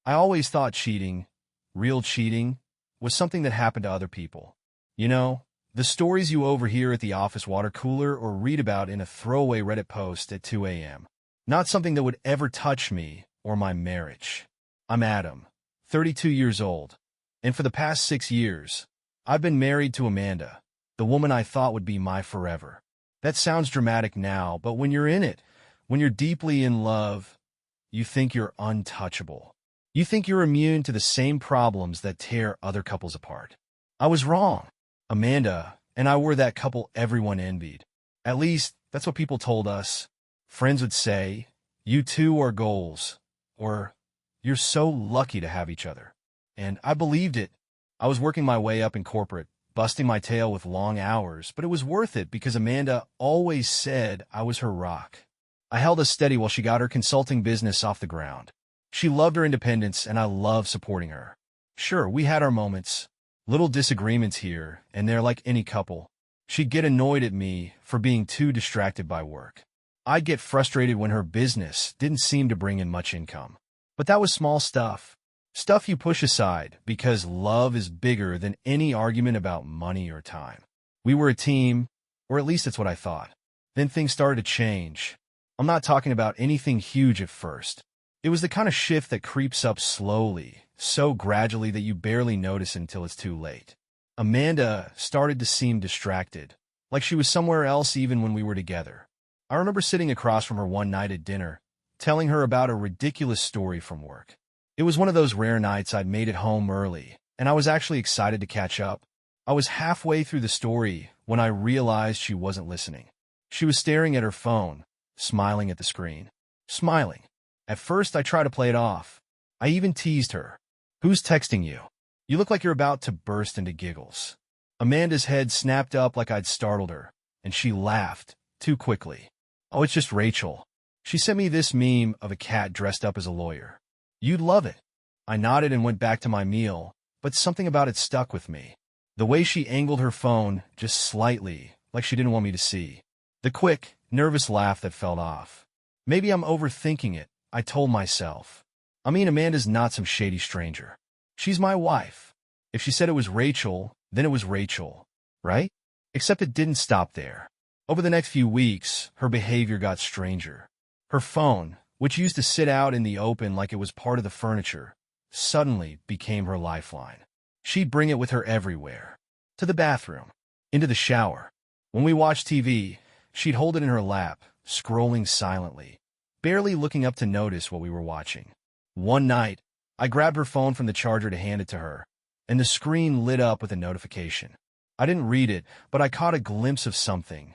I always thought cheating, real cheating, was something that happened to other people. You know, the stories you overhear at the office water cooler or read about in a throwaway Reddit post at 2 a.m. Not something that would ever touch me or my marriage. I'm Adam, 32 years old, and for the past 6 years, I've been married to Amanda, the woman I thought would be my forever. That sounds dramatic now, but when you're in it, when you're deeply in love, you think you're untouchable. You think you're immune to the same problems that tear other couples apart. I was wrong. Amanda and I were that couple everyone envied. At least, that's what people told us. Friends would say, "You two are goals," or "You're so lucky to have each other." And I believed it. I was working my way up in corporate, busting my tail with long hours, but it was worth it because Amanda always said I was her rock. I held us steady while she got her consulting business off the ground. She loved her independence, and I loved supporting her. Sure, we had our moments, little disagreements here and there like any couple. She'd get annoyed at me for being too distracted by work. I'd get frustrated when her business didn't seem to bring in much income. But that was small stuff. Stuff you push aside because love is bigger than any argument about money or time. We were a team, or at least that's what I thought. Then things started to change. I'm not talking about anything huge at first. It was the kind of shift that creeps up slowly, so gradually that you barely notice until it's too late. Amanda started to seem distracted, like she was somewhere else even when we were together. I remember sitting across from her one night at dinner, telling her about a ridiculous story from work. It was one of those rare nights I'd made it home early, and I was actually excited to catch up. I was halfway through the story when I realized she wasn't listening. She was staring at her phone, smiling at the screen. Smiling. At first, I tried to play it off. I even teased her. "Who's texting you? You look like you're about to burst into giggles." Amanda's head snapped up like I'd startled her, and she laughed, too quickly. "Oh, it's just Rachel. She sent me this meme of a cat dressed up as a lawyer. You'd love it." I nodded and went back to my meal, but something about it stuck with me. The way she angled her phone just slightly, like she didn't want me to see. The quick, nervous laugh that fell off. Maybe I'm overthinking it, I told myself. I mean, Amanda's not some shady stranger. She's my wife. If she said it was Rachel, then it was Rachel, right? Except it didn't stop there. Over the next few weeks, her behavior got stranger. Her phone, which used to sit out in the open like it was part of the furniture, suddenly became her lifeline. She'd bring it with her everywhere. To the bathroom, into the shower. When we watched TV, she'd hold it in her lap, scrolling silently, barely looking up to notice what we were watching. One night, I grabbed her phone from the charger to hand it to her, and the screen lit up with a notification. I didn't read it, but I caught a glimpse of something.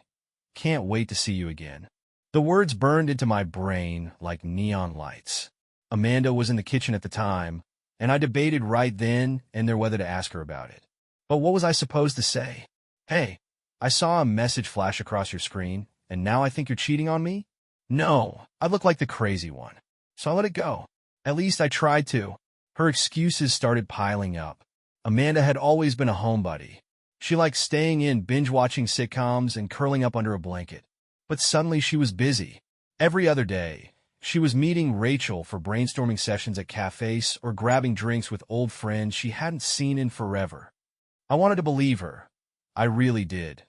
"Can't wait to see you again." The words burned into my brain like neon lights. Amanda was in the kitchen at the time, and I debated right then and there whether to ask her about it. But what was I supposed to say? "Hey, I saw a message flash across your screen, and now I think you're cheating on me?" No, I looked like the crazy one. So I let it go. At least I tried to. Her excuses started piling up. Amanda had always been a homebody. She liked staying in, binge-watching sitcoms, and curling up under a blanket. But suddenly she was busy. Every other day, she was meeting Rachel for brainstorming sessions at cafes or grabbing drinks with old friends she hadn't seen in forever. I wanted to believe her. I really did.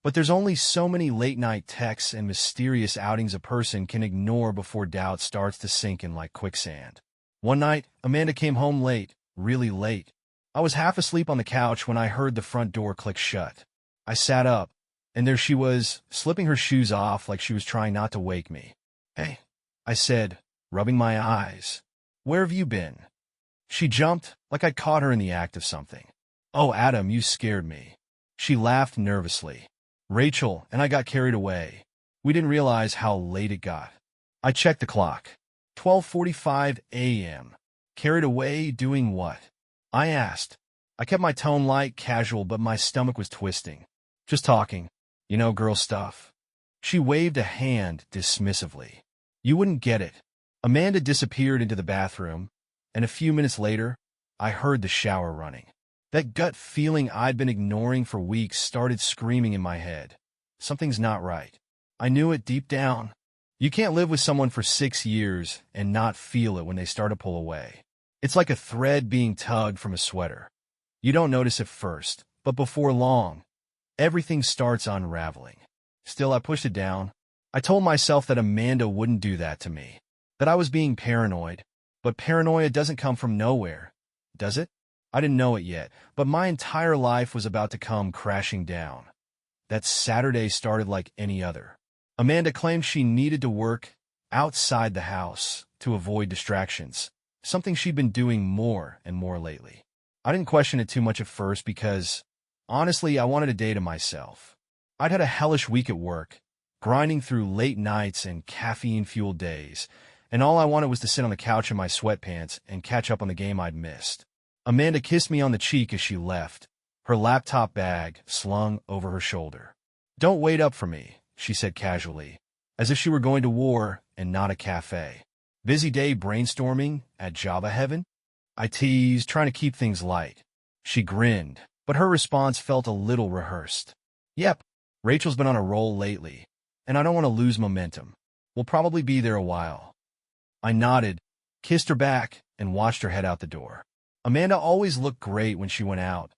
But there's only so many late-night texts and mysterious outings a person can ignore before doubt starts to sink in like quicksand. One night, Amanda came home late, really late. I was half asleep on the couch when I heard the front door click shut. I sat up, and there she was, slipping her shoes off like she was trying not to wake me. "Hey," I said, rubbing my eyes. "Where have you been?" She jumped, like I'd caught her in the act of something. "Oh, Adam, you scared me." She laughed nervously. "Rachel and I got carried away. We didn't realize how late it got." I checked the clock. 12:45 a.m. Carried away doing what? I asked. I kept my tone light, casual, but my stomach was twisting. "Just talking. You know, girl stuff." She waved a hand dismissively. "You wouldn't get it." Amanda disappeared into the bathroom, and a few minutes later, I heard the shower running. That gut feeling I'd been ignoring for weeks started screaming in my head. Something's not right. I knew it deep down. You can't live with someone for 6 years and not feel it when they start to pull away. It's like a thread being tugged from a sweater. You don't notice at first, but before long, everything starts unraveling. Still, I pushed it down. I told myself that Amanda wouldn't do that to me, that I was being paranoid. But paranoia doesn't come from nowhere, does it? I didn't know it yet, but my entire life was about to come crashing down. That Saturday started like any other. Amanda claimed she needed to work outside the house to avoid distractions, something she'd been doing more and more lately. I didn't question it too much at first because, honestly, I wanted a day to myself. I'd had a hellish week at work, grinding through late nights and caffeine-fueled days, and all I wanted was to sit on the couch in my sweatpants and catch up on the game I'd missed. Amanda kissed me on the cheek as she left, her laptop bag slung over her shoulder. "Don't wait up for me," she said casually, as if she were going to war and not a cafe. "Busy day brainstorming at Java Heaven?" I teased, trying to keep things light. She grinned, but her response felt a little rehearsed. "Yep, Rachel's been on a roll lately, and I don't want to lose momentum. We'll probably be there a while." I nodded, kissed her back, and watched her head out the door. Amanda always looked great when she went out,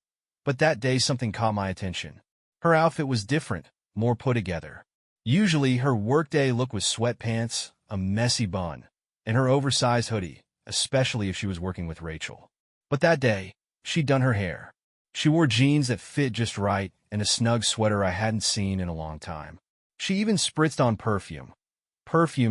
but that day something caught my attention. Her outfit was different, more put together. Usually, her workday look was sweatpants, a messy bun, and her oversized hoodie, especially if she was working with Rachel. But that day, she'd done her hair. She wore jeans that fit just right and a snug sweater I hadn't seen in a long time. She even spritzed on perfume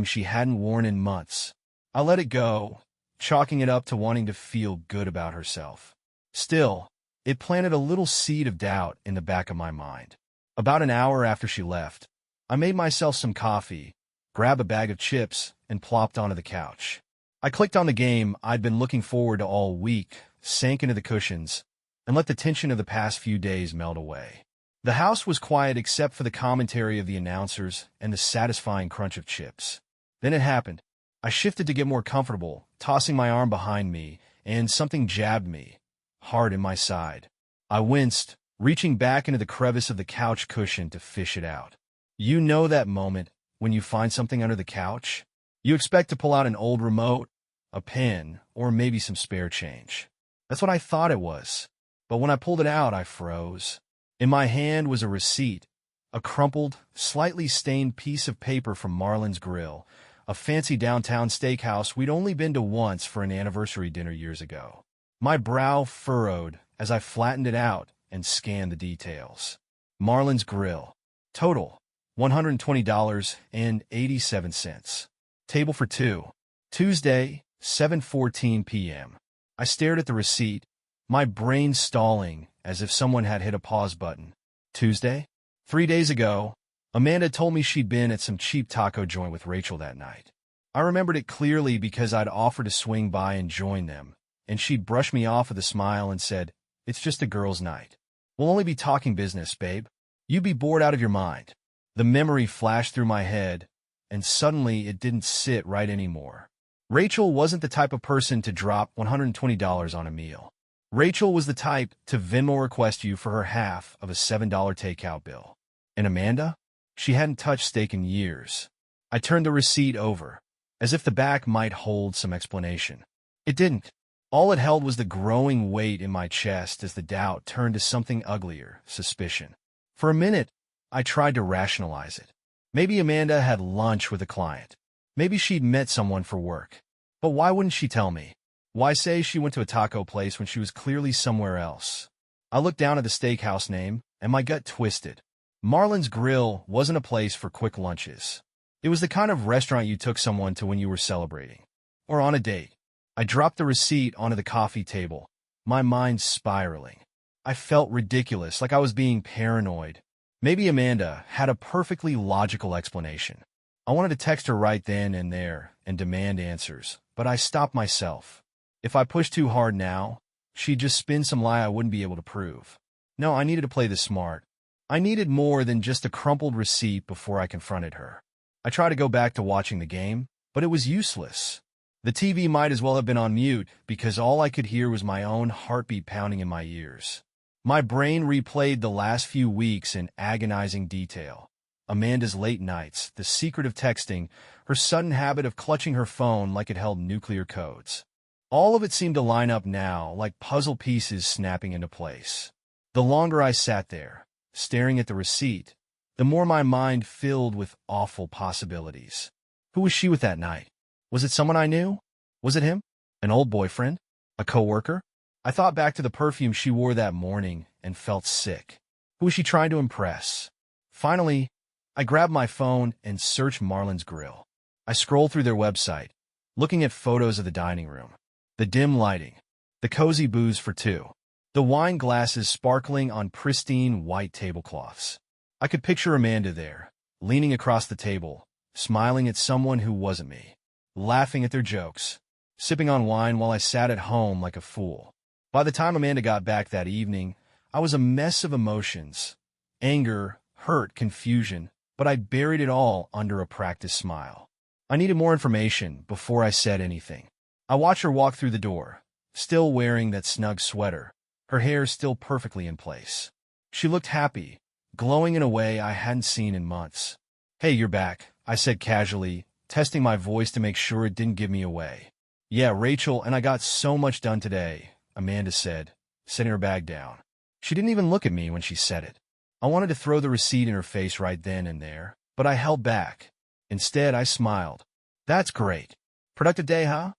she hadn't worn in months. I let it go, chalking it up to wanting to feel good about herself. Still, it planted a little seed of doubt in the back of my mind. About an hour after she left, I made myself some coffee, grabbed a bag of chips, and plopped onto the couch. I clicked on the game I'd been looking forward to all week, sank into the cushions, and let the tension of the past few days melt away. The house was quiet except for the commentary of the announcers and the satisfying crunch of chips. Then it happened. I shifted to get more comfortable, tossing my arm behind me, and something jabbed me, hard in my side. I winced, reaching back into the crevice of the couch cushion to fish it out. You know that moment when you find something under the couch? You expect to pull out an old remote, a pen, or maybe some spare change. That's what I thought it was. But when I pulled it out, I froze. In my hand was a receipt, a crumpled, slightly stained piece of paper from Marlin's Grill, a fancy downtown steakhouse we'd only been to once for an anniversary dinner years ago. My brow furrowed as I flattened it out and scanned the details. Marlin's Grill. Total, $120.87. Table for two. Tuesday, 7:14 p.m. I stared at the receipt, my brain stalling as if someone had hit a pause button. Tuesday? 3 days ago, Amanda told me she'd been at some cheap taco joint with Rachel that night. I remembered it clearly because I'd offered to swing by and join them, and she'd brushed me off with a smile and said, "It's just a girls' night. We'll only be talking business, babe. You'd be bored out of your mind." The memory flashed through my head, and suddenly it didn't sit right anymore. Rachel wasn't the type of person to drop $120 on a meal. Rachel was the type to Venmo request you for her half of a $7 takeout bill. And Amanda? She hadn't touched steak in years. I turned the receipt over, as if the back might hold some explanation. It didn't. All it held was the growing weight in my chest as the doubt turned to something uglier, suspicion. For a minute, I tried to rationalize it. Maybe Amanda had lunch with a client. Maybe she'd met someone for work. But why wouldn't she tell me? Why say she went to a taco place when she was clearly somewhere else? I looked down at the steakhouse name, and my gut twisted. Marlin's Grill wasn't a place for quick lunches. It was the kind of restaurant you took someone to when you were celebrating. Or on a date. I dropped the receipt onto the coffee table, my mind spiraling. I felt ridiculous, like I was being paranoid. Maybe Amanda had a perfectly logical explanation. I wanted to text her right then and there and demand answers, but I stopped myself. If I pushed too hard now, she'd just spin some lie I wouldn't be able to prove. No, I needed to play this smart. I needed more than just a crumpled receipt before I confronted her. I tried to go back to watching the game, but it was useless. The TV might as well have been on mute because all I could hear was my own heartbeat pounding in my ears. My brain replayed the last few weeks in agonizing detail. Amanda's late nights, the secret of texting, her sudden habit of clutching her phone like it held nuclear codes. All of it seemed to line up now, like puzzle pieces snapping into place. The longer I sat there, staring at the receipt, the more my mind filled with awful possibilities. Who was she with that night? Was it someone I knew? Was it him? An old boyfriend? A coworker? I thought back to the perfume she wore that morning and felt sick. Who was she trying to impress? Finally, I grabbed my phone and searched Marlin's Grill. I scrolled through their website, looking at photos of the dining room, the dim lighting, the cozy booze for two, the wine glasses sparkling on pristine white tablecloths. I could picture Amanda there, leaning across the table, smiling at someone who wasn't me, laughing at their jokes, sipping on wine while I sat at home like a fool. By the time Amanda got back that evening, I was a mess of emotions, anger, hurt, confusion, but I buried it all under a practiced smile. I needed more information before I said anything. I watched her walk through the door, still wearing that snug sweater, her hair still perfectly in place. She looked happy, glowing in a way I hadn't seen in months. "Hey, you're back," I said casually, testing my voice to make sure it didn't give me away. "Yeah, Rachel and I got so much done today," Amanda said, setting her bag down. She didn't even look at me when she said it. I wanted to throw the receipt in her face right then and there, but I held back. Instead, I smiled. "That's great. Productive day, huh?"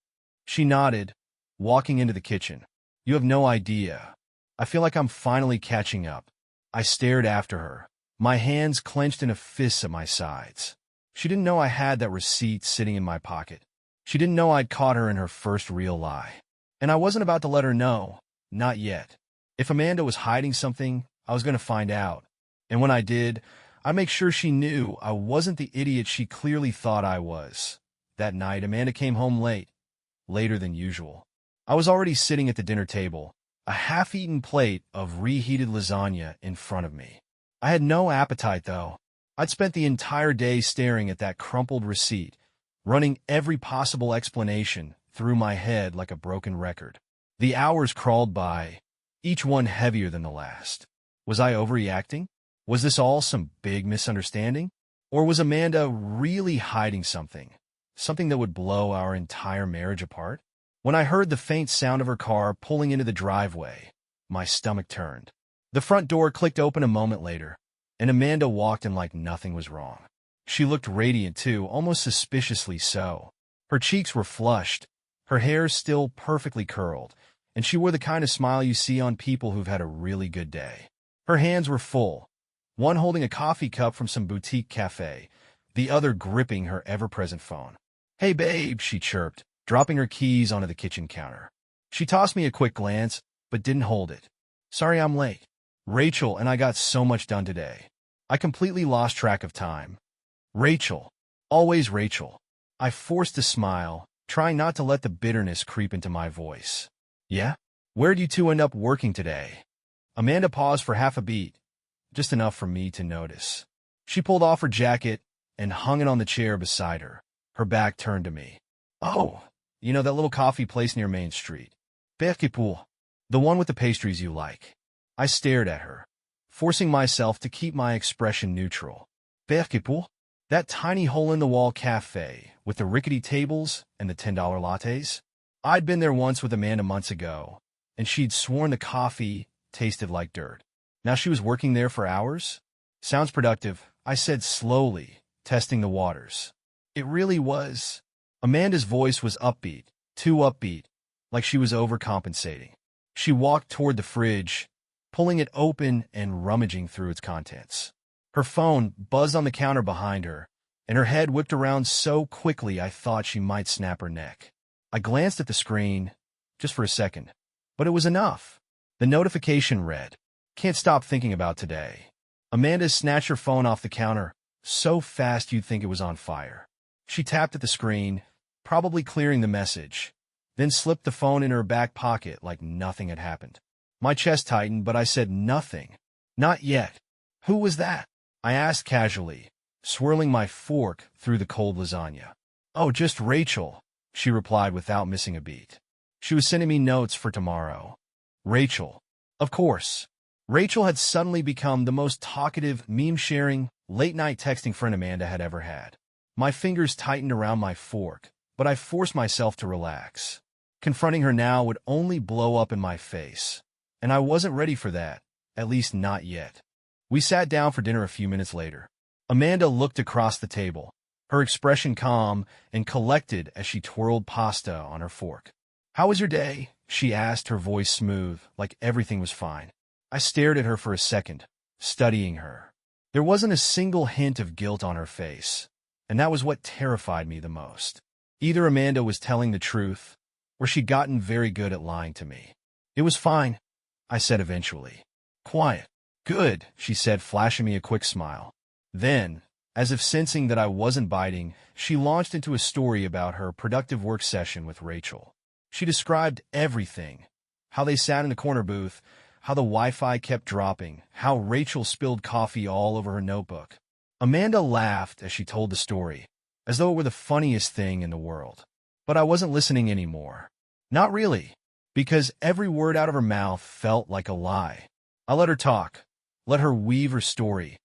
She nodded, walking into the kitchen. "You have no idea. I feel like I'm finally catching up." I stared after her, my hands clenched in a fist at my sides. She didn't know I had that receipt sitting in my pocket. She didn't know I'd caught her in her first real lie. And I wasn't about to let her know. Not yet. If Amanda was hiding something, I was going to find out. And when I did, I'd make sure she knew I wasn't the idiot she clearly thought I was. That night, Amanda came home late, later than usual. I was already sitting at the dinner table, a half-eaten plate of reheated lasagna in front of me. I had no appetite, though. I'd spent the entire day staring at that crumpled receipt, running every possible explanation through my head like a broken record. The hours crawled by, each one heavier than the last. Was I overreacting? Was this all some big misunderstanding? Or was Amanda really hiding something? Something that would blow our entire marriage apart? When I heard the faint sound of her car pulling into the driveway, my stomach turned. The front door clicked open a moment later, and Amanda walked in like nothing was wrong. She looked radiant too, almost suspiciously so. Her cheeks were flushed, her hair still perfectly curled, and she wore the kind of smile you see on people who've had a really good day. Her hands were full, one holding a coffee cup from some boutique cafe, the other gripping her ever-present phone. "Hey, babe," she chirped, dropping her keys onto the kitchen counter. She tossed me a quick glance, but didn't hold it. "Sorry I'm late. Rachel and I got so much done today. I completely lost track of time." Rachel. Always Rachel. I forced a smile, trying not to let the bitterness creep into my voice. "Yeah? Where'd you two end up working today?" Amanda paused for half a beat, just enough for me to notice. She pulled off her jacket and hung it on the chair beside her, her back turned to me. "Oh, you know that little coffee place near Main Street. Perquipul. The one with the pastries you like." I stared at her, forcing myself to keep my expression neutral. Perquipul? That tiny hole-in-the-wall cafe with the rickety tables and the $10 lattes? I'd been there once with Amanda months ago, and she'd sworn the coffee tasted like dirt. Now she was working there for hours? "Sounds productive," I said slowly, testing the waters. It really was. Amanda's voice was upbeat, too upbeat, like she was overcompensating. She walked toward the fridge, pulling it open and rummaging through its contents. Her phone buzzed on the counter behind her, and her head whipped around so quickly I thought she might snap her neck. I glanced at the screen, just for a second, but it was enough. The notification read, "Can't stop thinking about today." Amanda snatched her phone off the counter, so fast you'd think it was on fire. She tapped at the screen, probably clearing the message, then slipped the phone in her back pocket like nothing had happened. My chest tightened, but I said nothing. "Not yet." "Who was that?" I asked casually, swirling my fork through the cold lasagna. "Oh, just Rachel," she replied without missing a beat. She was sending me notes for tomorrow. Rachel. Of course. Rachel had suddenly become the most talkative, meme-sharing, late-night texting friend Amanda had ever had. My fingers tightened around my fork, but I forced myself to relax. Confronting her now would only blow up in my face. And I wasn't ready for that, at least not yet. We sat down for dinner a few minutes later. Amanda looked across the table, her expression calm and collected as she twirled pasta on her fork. "How was your day?" she asked, her voice smooth, like everything was fine. I stared at her for a second, studying her. There wasn't a single hint of guilt on her face, and that was what terrified me the most. Either Amanda was telling the truth, or she'd gotten very good at lying to me. "It was fine," I said eventually. "Quiet." "Good," she said, flashing me a quick smile. Then, as if sensing that I wasn't biting, she launched into a story about her productive work session with Rachel. She described everything: how they sat in the corner booth, how the Wi-Fi kept dropping, how Rachel spilled coffee all over her notebook. Amanda laughed as she told the story, as though it were the funniest thing in the world. But I wasn't listening anymore. Not really, because every word out of her mouth felt like a lie. I let her talk, let her weave her story,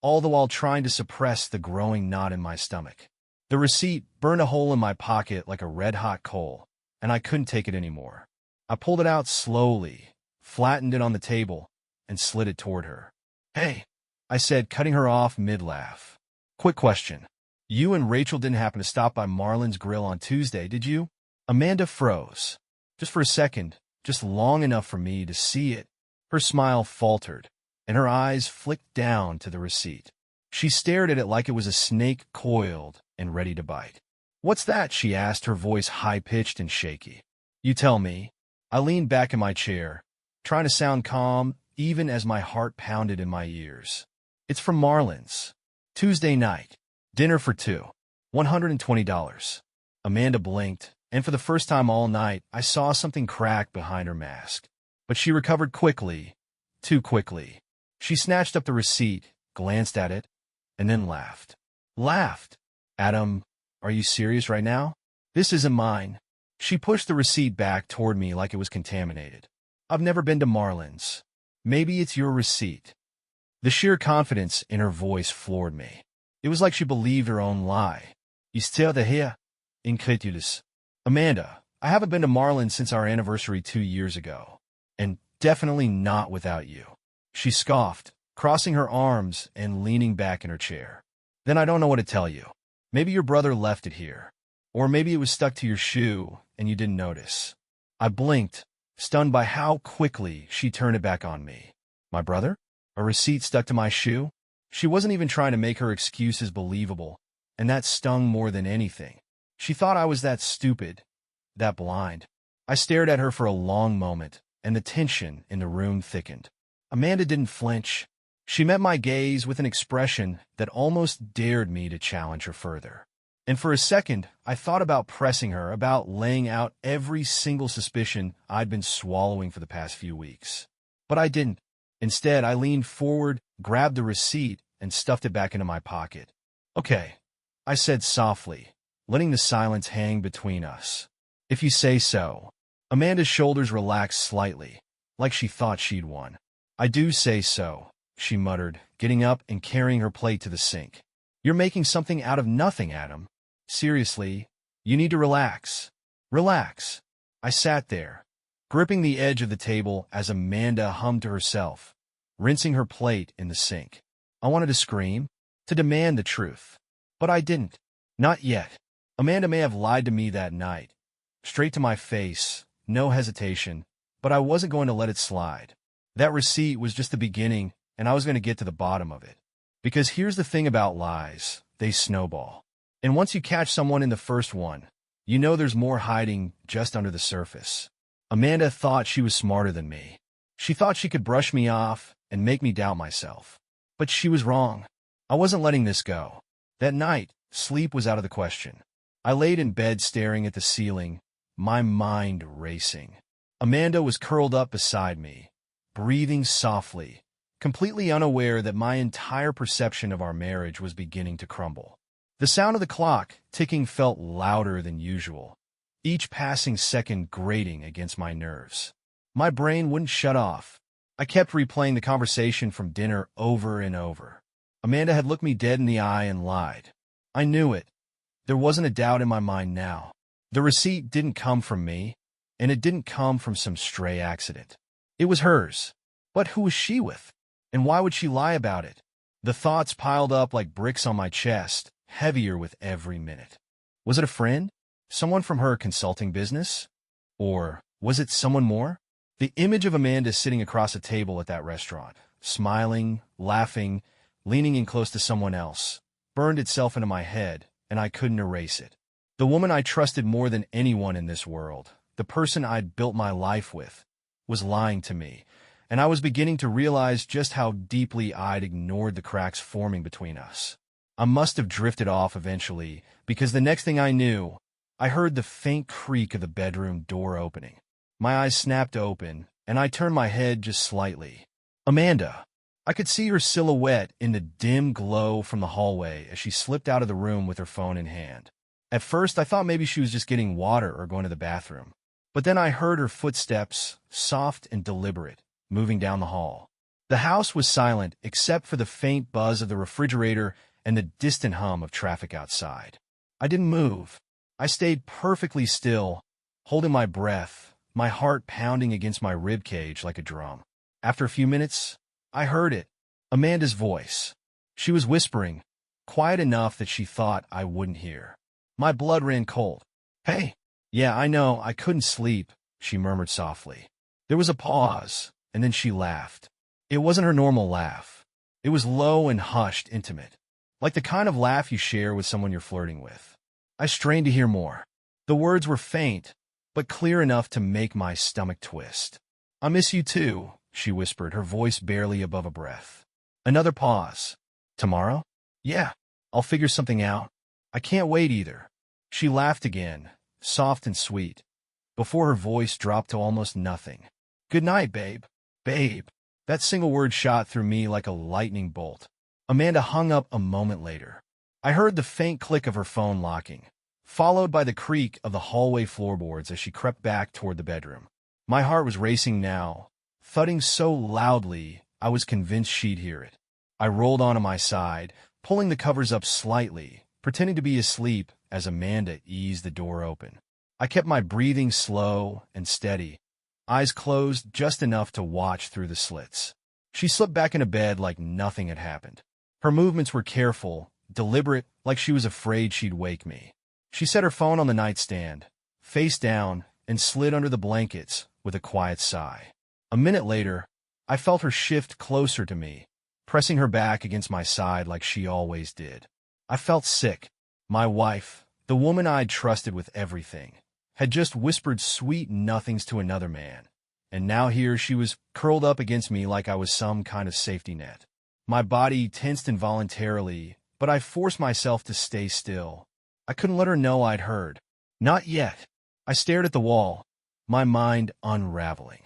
all the while trying to suppress the growing knot in my stomach. The receipt burned a hole in my pocket like a red-hot coal, and I couldn't take it anymore. I pulled it out slowly, flattened it on the table, and slid it toward her. "Hey," I said, cutting her off mid-laugh. "Quick question. You and Rachel didn't happen to stop by Marlin's Grill on Tuesday, did you?" Amanda froze. Just for a second, just long enough for me to see it. Her smile faltered, and her eyes flicked down to the receipt. She stared at it like it was a snake coiled and ready to bite. "What's that?" she asked, her voice high-pitched and shaky. "You tell me." I leaned back in my chair, trying to sound calm even as my heart pounded in my ears. "It's from Marlin's. Tuesday night. Dinner for two. $120. Amanda blinked, and for the first time all night, I saw something crack behind her mask. But she recovered quickly, too quickly. She snatched up the receipt, glanced at it, and then laughed. Laughed. "Adam, are you serious right now? This isn't mine." She pushed the receipt back toward me like it was contaminated. "I've never been to Marlin's. Maybe it's your receipt." The sheer confidence in her voice floored me. It was like she believed her own lie. "You still here?" Incredulous. "Amanda, I haven't been to Marlin's since our anniversary 2 years ago. And definitely not without you." She scoffed, crossing her arms and leaning back in her chair. "Then I don't know what to tell you. Maybe your brother left it here. Or maybe it was stuck to your shoe and you didn't notice." I blinked, stunned by how quickly she turned it back on me. "My brother? A receipt stuck to my shoe?" She wasn't even trying to make her excuses believable, and that stung more than anything. She thought I was that stupid, that blind. I stared at her for a long moment, and the tension in the room thickened. Amanda didn't flinch. She met my gaze with an expression that almost dared me to challenge her further. And for a second, I thought about pressing her, about laying out every single suspicion I'd been swallowing for the past few weeks. But I didn't. Instead, I leaned forward, grabbed the receipt, and stuffed it back into my pocket. "Okay," I said softly, letting the silence hang between us. "If you say so." Amanda's shoulders relaxed slightly, like she thought she'd won. "I do say so," she muttered, getting up and carrying her plate to the sink. "You're making something out of nothing, Adam. Seriously, you need to relax." Relax. I sat there, gripping the edge of the table as Amanda hummed to herself, rinsing her plate in the sink. I wanted to scream, to demand the truth. But I didn't. Not yet. Amanda may have lied to me that night. Straight to my face, no hesitation, but I wasn't going to let it slide. That receipt was just the beginning, and I was going to get to the bottom of it. Because here's the thing about lies, they snowball. And once you catch someone in the first one, you know there's more hiding just under the surface. Amanda thought she was smarter than me. She thought she could brush me off and make me doubt myself. But she was wrong. I wasn't letting this go. That night, sleep was out of the question. I laid in bed staring at the ceiling, my mind racing. Amanda was curled up beside me, breathing softly, completely unaware that my entire perception of our marriage was beginning to crumble. The sound of the clock ticking felt louder than usual, each passing second grating against my nerves. My brain wouldn't shut off. I kept replaying the conversation from dinner over and over. Amanda had looked me dead in the eye and lied. I knew it. There wasn't a doubt in my mind now. The receipt didn't come from me. and it didn't come from some stray accident. It was hers. But who was she with? And why would she lie about it? The thoughts piled up like bricks on my chest, heavier with every minute. Was it a friend? Someone from her consulting business? Or was it someone more? The image of Amanda sitting across a table at that restaurant, smiling, laughing, leaning in close to someone else, burned itself into my head, and I couldn't erase it. The woman I trusted more than anyone in this world, the person I'd built my life with, was lying to me, and I was beginning to realize just how deeply I'd ignored the cracks forming between us. I must have drifted off eventually, because the next thing I knew, I heard the faint creak of the bedroom door opening. My eyes snapped open, and I turned my head just slightly. Amanda! I could see her silhouette in the dim glow from the hallway as she slipped out of the room with her phone in hand. At first, I thought maybe she was just getting water or going to the bathroom. But then I heard her footsteps, soft and deliberate, moving down the hall. The house was silent except for the faint buzz of the refrigerator and the distant hum of traffic outside. I didn't move. I stayed perfectly still, holding my breath, my heart pounding against my ribcage like a drum. After a few minutes, I heard it, Amanda's voice. She was whispering, quiet enough that she thought I wouldn't hear. My blood ran cold. Hey, yeah, I know, I couldn't sleep, she murmured softly. There was a pause, and then she laughed. It wasn't her normal laugh. It was low and hushed, intimate, like the kind of laugh you share with someone you're flirting with. I strained to hear more. The words were faint, but clear enough to make my stomach twist. I miss you too, she whispered, her voice barely above a breath. Another pause. Tomorrow? Yeah, I'll figure something out. I can't wait either. She laughed again, soft and sweet, before her voice dropped to almost nothing. Good night, babe. Babe. That single word shot through me like a lightning bolt. Amanda hung up a moment later. I heard the faint click of her phone locking, followed by the creak of the hallway floorboards as she crept back toward the bedroom. My heart was racing now, thudding so loudly I was convinced she'd hear it. I rolled onto my side, pulling the covers up slightly, pretending to be asleep as Amanda eased the door open. I kept my breathing slow and steady, eyes closed just enough to watch through the slits. She slipped back into bed like nothing had happened. Her movements were careful, deliberate, like she was afraid she'd wake me. She set her phone on the nightstand, face down, and slid under the blankets with a quiet sigh. A minute later, I felt her shift closer to me, pressing her back against my side like she always did. I felt sick. My wife, the woman I'd trusted with everything, had just whispered sweet nothings to another man, and now here she was curled up against me like I was some kind of safety net. My body tensed involuntarily, but I forced myself to stay still. I couldn't let her know I'd heard. Not yet. I stared at the wall, my mind unraveling.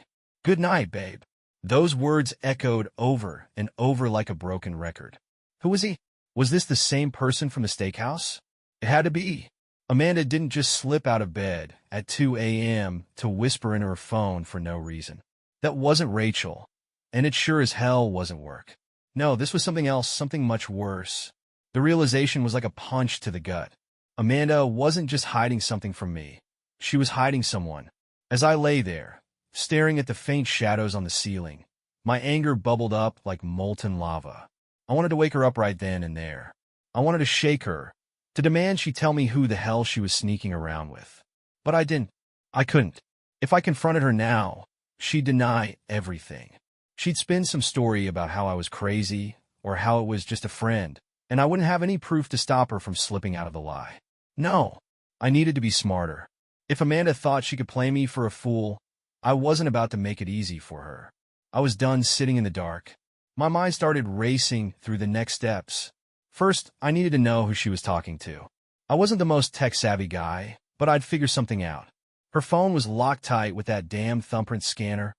Good night, babe. Those words echoed over and over like a broken record. Who was he? Was this the same person from the steakhouse? It had to be. Amanda didn't just slip out of bed at 2 a.m. to whisper into her phone for no reason. That wasn't Rachel, and it sure as hell wasn't work. No, this was something else, something much worse. The realization was like a punch to the gut. Amanda wasn't just hiding something from me. She was hiding someone. As I lay there, staring at the faint shadows on the ceiling, my anger bubbled up like molten lava. I wanted to wake her up right then and there. I wanted to shake her, to demand she tell me who the hell she was sneaking around with. But I didn't. I couldn't. If I confronted her now, she'd deny everything. She'd spin some story about how I was crazy, or how it was just a friend, and I wouldn't have any proof to stop her from slipping out of the lie. No, I needed to be smarter. If Amanda thought she could play me for a fool, I wasn't about to make it easy for her. I was done sitting in the dark. My mind started racing through the next steps. First, I needed to know who she was talking to. I wasn't the most tech-savvy guy, but I'd figure something out. Her phone was locked tight with that damn thumbprint scanner,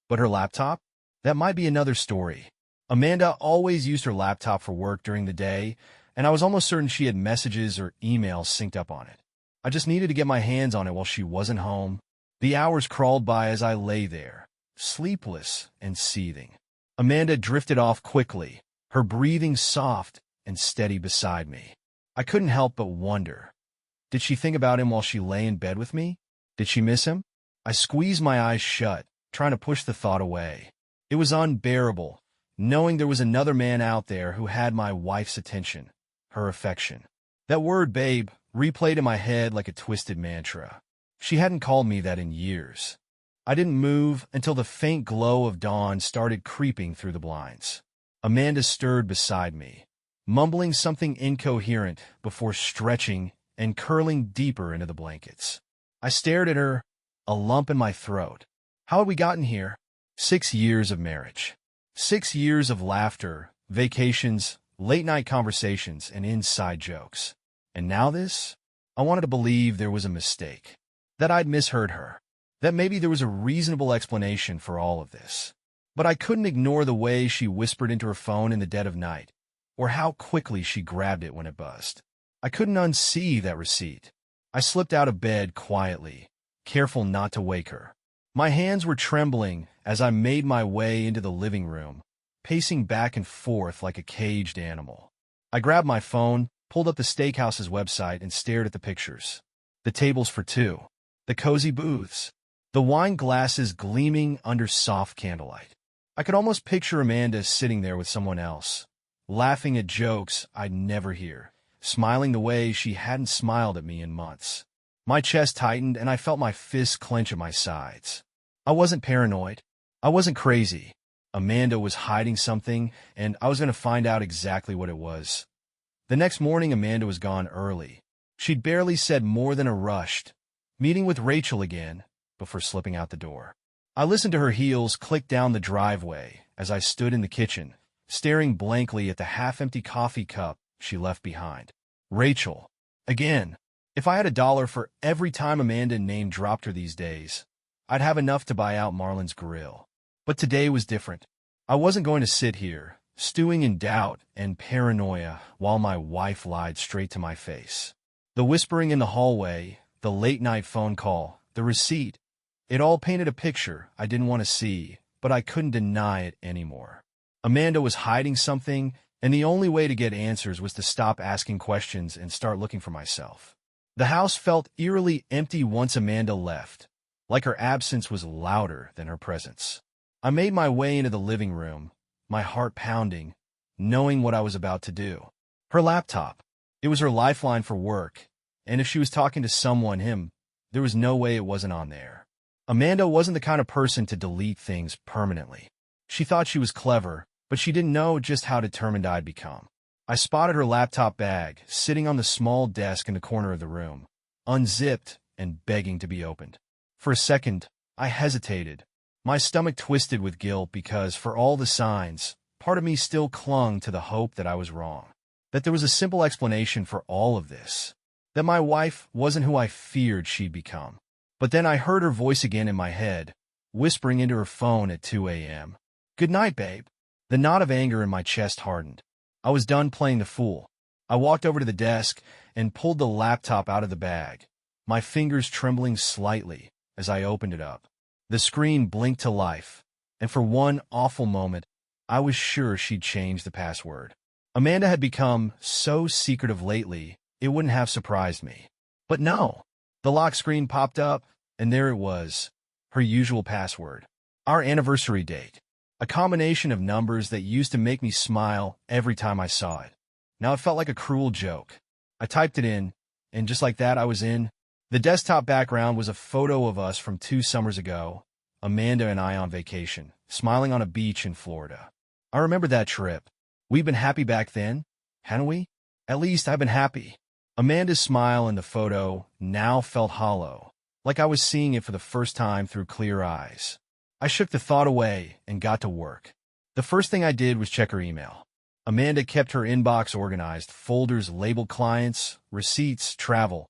but her laptop? That might be another story. Amanda always used her laptop for work during the day, and I was almost certain she had messages or emails synced up on it. I just needed to get my hands on it while she wasn't home. The hours crawled by as I lay there, sleepless and seething. Amanda drifted off quickly, her breathing soft and steady beside me. I couldn't help but wonder. Did she think about him while she lay in bed with me? Did she miss him? I squeezed my eyes shut, trying to push the thought away. It was unbearable, knowing there was another man out there who had my wife's attention, her affection. That word, babe, replayed in my head like a twisted mantra. She hadn't called me that in years. I didn't move until the faint glow of dawn started creeping through the blinds. Amanda stirred beside me, mumbling something incoherent before stretching and curling deeper into the blankets. I stared at her, a lump in my throat. How had we gotten here? 6 years of marriage. 6 years of laughter, vacations, late-night conversations, and inside jokes. And now this? I wanted to believe there was a mistake, that I'd misheard her, that maybe there was a reasonable explanation for all of this. But I couldn't ignore the way she whispered into her phone in the dead of night, or how quickly she grabbed it when it buzzed. I couldn't unsee that receipt. I slipped out of bed quietly, careful not to wake her. My hands were trembling as I made my way into the living room, pacing back and forth like a caged animal. I grabbed my phone, pulled up the steakhouse's website, and stared at the pictures. The tables for two, the cozy booths, the wine glasses gleaming under soft candlelight. I could almost picture Amanda sitting there with someone else, laughing at jokes I'd never hear, smiling the way she hadn't smiled at me in months. My chest tightened and I felt my fists clench at my sides. I wasn't paranoid. I wasn't crazy. Amanda was hiding something, and I was going to find out exactly what it was. The next morning, Amanda was gone early. She'd barely said more than a rushed, meeting with Rachel again, before slipping out the door. I listened to her heels click down the driveway as I stood in the kitchen, staring blankly at the half-empty coffee cup she left behind. Rachel. Again. If I had $1 for every time Amanda name-dropped her these days, I'd have enough to buy out Marlon's Grill. But today was different. I wasn't going to sit here, stewing in doubt and paranoia while my wife lied straight to my face. The whispering in the hallway, the late-night phone call, the receipt, it all painted a picture I didn't want to see, but I couldn't deny it anymore. Amanda was hiding something, and the only way to get answers was to stop asking questions and start looking for myself. The house felt eerily empty once Amanda left, like her absence was louder than her presence. I made my way into the living room, my heart pounding, knowing what I was about to do. Her laptop. It was her lifeline for work, and if she was talking to someone, there was no way it wasn't on there. Amanda wasn't the kind of person to delete things permanently. She thought she was clever, but she didn't know just how determined I'd become. I spotted her laptop bag sitting on the small desk in the corner of the room, unzipped and begging to be opened. For a second, I hesitated. My stomach twisted with guilt because, for all the signs, part of me still clung to the hope that I was wrong, that there was a simple explanation for all of this, that my wife wasn't who I feared she'd become. But then I heard her voice again in my head, whispering into her phone at 2 a.m. "Good night, babe." The knot of anger in my chest hardened. I was done playing the fool. I walked over to the desk and pulled the laptop out of the bag, my fingers trembling slightly as I opened it up. The screen blinked to life, and for one awful moment, I was sure she'd changed the password. Amanda had become so secretive lately, it wouldn't have surprised me. But no, the lock screen popped up, and there it was, her usual password. Our anniversary date. A combination of numbers that used to make me smile every time I saw it. Now it felt like a cruel joke. I typed it in, and just like that, I was in. The desktop background was a photo of us from 2 summers ago, Amanda and I on vacation, smiling on a beach in Florida. I remember that trip. We'd been happy back then, hadn't we? At least I've been happy. Amanda's smile in the photo now felt hollow, like I was seeing it for the first time through clear eyes. I shook the thought away and got to work. The first thing I did was check her email. Amanda kept her inbox organized, folders labeled clients, receipts, travel,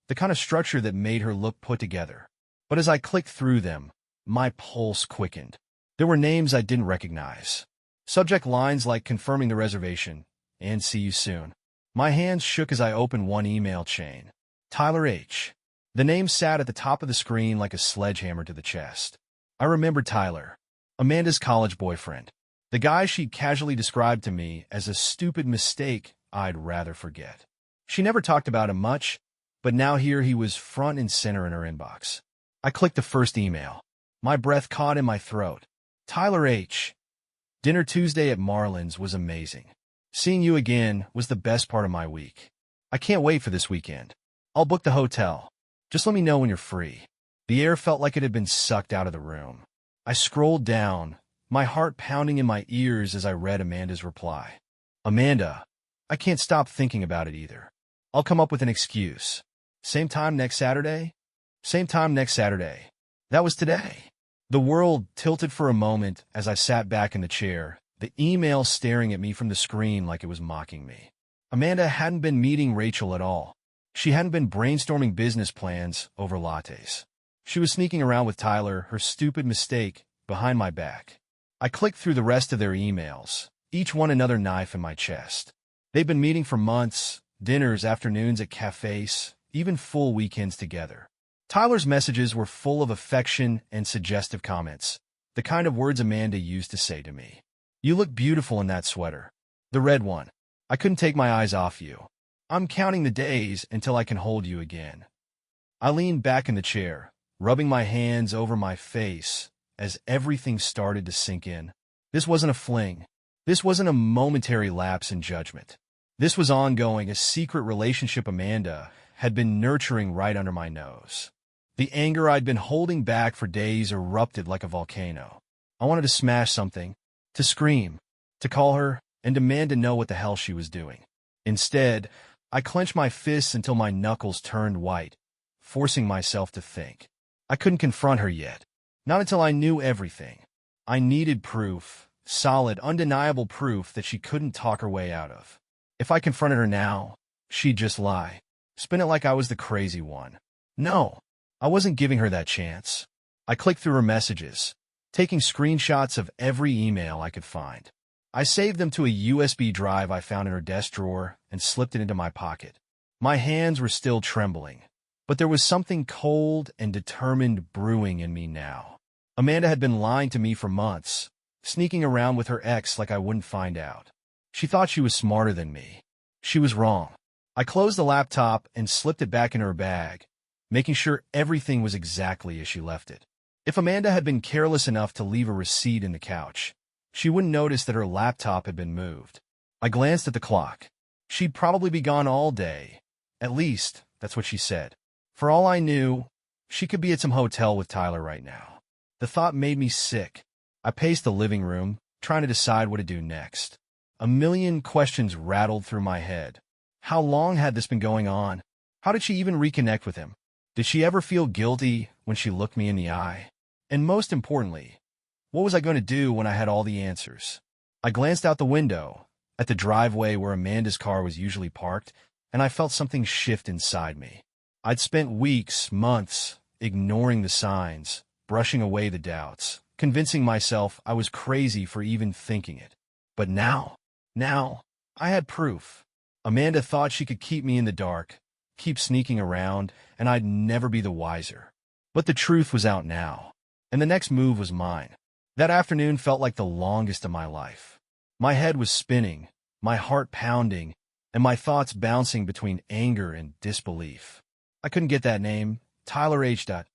the kind of structure that made her look put together. But as I clicked through them, my pulse quickened. There were names I didn't recognize. Subject lines like confirming the reservation and see you soon. My hands shook as I opened one email chain. Tyler H. The name sat at the top of the screen like a sledgehammer to the chest. I remembered Tyler, Amanda's college boyfriend, the guy she'd casually described to me as a stupid mistake I'd rather forget. She never talked about him much, but now here he was front and center in her inbox. I clicked the first email. My breath caught in my throat. Tyler H. Dinner Tuesday at Marlin's was amazing. Seeing you again was the best part of my week. I can't wait for this weekend. I'll book the hotel. Just let me know when you're free. The air felt like it had been sucked out of the room. I scrolled down, my heart pounding in my ears as I read Amanda's reply. Amanda, I can't stop thinking about it either. I'll come up with an excuse. Same time next Saturday? Same time next Saturday. That was today. The world tilted for a moment as I sat back in the chair, the email staring at me from the screen like it was mocking me. Amanda hadn't been meeting Rachel at all. She hadn't been brainstorming business plans over lattes. She was sneaking around with Tyler, her stupid mistake, behind my back. I clicked through the rest of their emails, each one another knife in my chest. They'd been meeting for months, dinners, afternoons at cafes, even full weekends together. Tyler's messages were full of affection and suggestive comments, the kind of words Amanda used to say to me. You look beautiful in that sweater. The red one. I couldn't take my eyes off you. I'm counting the days until I can hold you again. I leaned back in the chair, rubbing my hands over my face as everything started to sink in. This wasn't a fling. This wasn't a momentary lapse in judgment. This was ongoing, a secret relationship Amanda had been nurturing right under my nose. The anger I'd been holding back for days erupted like a volcano. I wanted to smash something, to scream, to call her, and demand to know what the hell she was doing. Instead, I clenched my fists until my knuckles turned white, forcing myself to think. I couldn't confront her yet. Not until I knew everything. I needed proof, solid, undeniable proof that she couldn't talk her way out of. If I confronted her now, she'd just lie, spin it like I was the crazy one. No, I wasn't giving her that chance. I clicked through her messages, taking screenshots of every email I could find. I saved them to a USB drive I found in her desk drawer and slipped it into my pocket. My hands were still trembling, but there was something cold and determined brewing in me now. Amanda had been lying to me for months, sneaking around with her ex like I wouldn't find out. She thought she was smarter than me. She was wrong. I closed the laptop and slipped it back in her bag, making sure everything was exactly as she left it. If Amanda had been careless enough to leave a receipt in the couch, she wouldn't notice that her laptop had been moved. I glanced at the clock. She'd probably be gone all day. At least, that's what she said. For all I knew, she could be at some hotel with Tyler right now. The thought made me sick. I paced the living room, trying to decide what to do next. A million questions rattled through my head. How long had this been going on? How did she even reconnect with him? Did she ever feel guilty when she looked me in the eye? And most importantly, what was I going to do when I had all the answers? I glanced out the window, at the driveway where Amanda's car was usually parked, and I felt something shift inside me. I'd spent weeks, months, ignoring the signs, brushing away the doubts, convincing myself I was crazy for even thinking it. But now, I had proof. Amanda thought she could keep me in the dark, keep sneaking around, and I'd never be the wiser. But the truth was out now, and the next move was mine. That afternoon felt like the longest of my life. My head was spinning, my heart pounding, and my thoughts bouncing between anger and disbelief. I couldn't get that name, Tyler H. out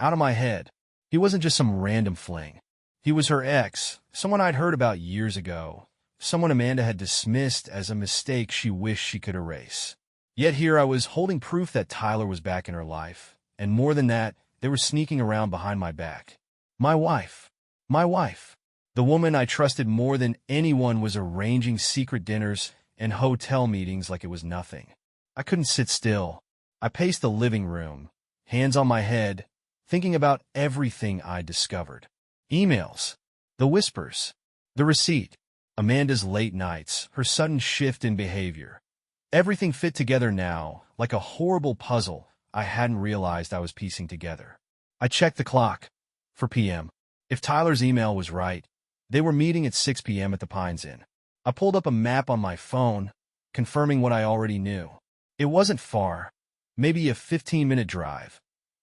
of my head. He wasn't just some random fling. He was her ex, someone I'd heard about years ago, someone Amanda had dismissed as a mistake she wished she could erase. Yet here I was holding proof that Tyler was back in her life, and more than that, they were sneaking around behind my back. My wife. The woman I trusted more than anyone was arranging secret dinners and hotel meetings like it was nothing. I couldn't sit still. I paced the living room, hands on my head, thinking about everything I'd discovered. Emails, the whispers, the receipt, Amanda's late nights, her sudden shift in behavior. Everything fit together now, like a horrible puzzle I hadn't realized I was piecing together. I checked the clock. 4 p.m. If Tyler's email was right, they were meeting at 6 p.m. at the Pines Inn. I pulled up a map on my phone, confirming what I already knew. It wasn't far, maybe a 15-minute drive,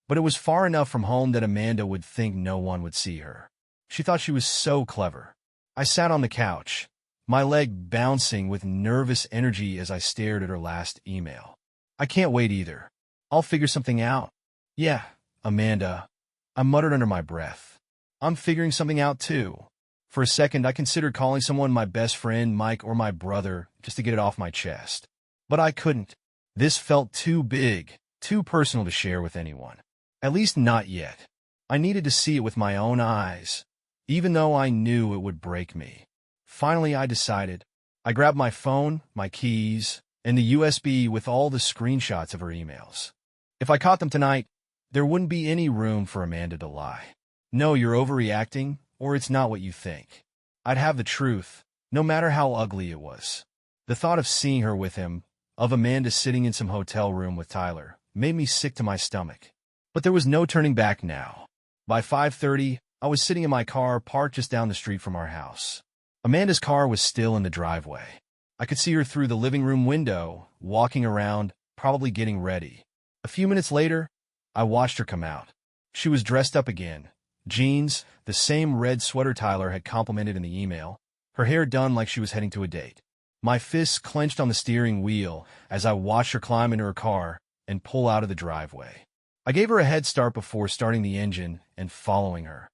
but it was far enough from home that Amanda would think no one would see her. She thought she was so clever. I sat on the couch, my leg bouncing with nervous energy as I stared at her last email. I can't wait either. I'll figure something out. Yeah, Amanda, I muttered under my breath. I'm figuring something out too. For a second, I considered calling someone, my best friend, Mike, or my brother, just to get it off my chest. But I couldn't. This felt too big, too personal to share with anyone. At least not yet. I needed to see it with my own eyes, even though I knew it would break me. Finally, I decided. I grabbed my phone, my keys, and the USB with all the screenshots of her emails. If I caught them tonight, there wouldn't be any room for Amanda to lie. No, you're overreacting, or it's not what you think. I'd have the truth, no matter how ugly it was. The thought of seeing her with him, of Amanda sitting in some hotel room with Tyler, made me sick to my stomach. But there was no turning back now. By 5:30, I was sitting in my car parked just down the street from our house. Amanda's car was still in the driveway. I could see her through the living room window, walking around, probably getting ready. A few minutes later, I watched her come out. She was dressed up again. Jeans, the same red sweater Tyler had complimented in the email, her hair done like she was heading to a date. My fists clenched on the steering wheel as I watched her climb into her car and pull out of the driveway. I gave her a head start before starting the engine and following her.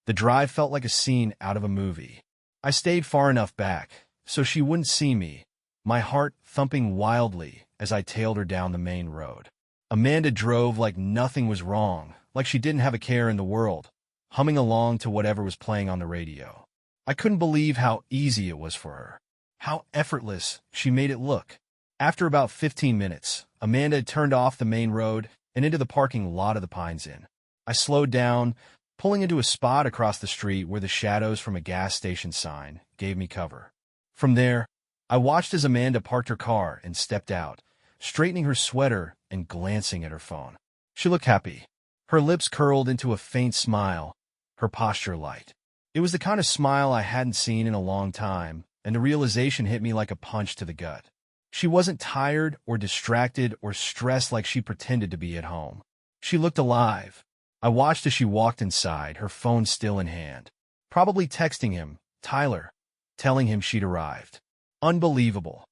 The drive felt like a scene out of a movie. I stayed far enough back so she wouldn't see me, my heart thumping wildly as I tailed her down the main road. Amanda drove like nothing was wrong, like she didn't have a care in the world, humming along to whatever was playing on the radio. I couldn't believe how easy it was for her, how effortless she made it look. After about 15 minutes, Amanda had turned off the main road and into the parking lot of the Pines Inn. I slowed down, pulling into a spot across the street where the shadows from a gas station sign gave me cover. From there, I watched as Amanda parked her car and stepped out, straightening her sweater and glancing at her phone. She looked happy. Her lips curled into a faint smile, her posture light. It was the kind of smile I hadn't seen in a long time, and the realization hit me like a punch to the gut. She wasn't tired or distracted or stressed like she pretended to be at home. She looked alive. I watched as she walked inside, her phone still in hand, probably texting him, Tyler, telling him she'd arrived. Unbelievable.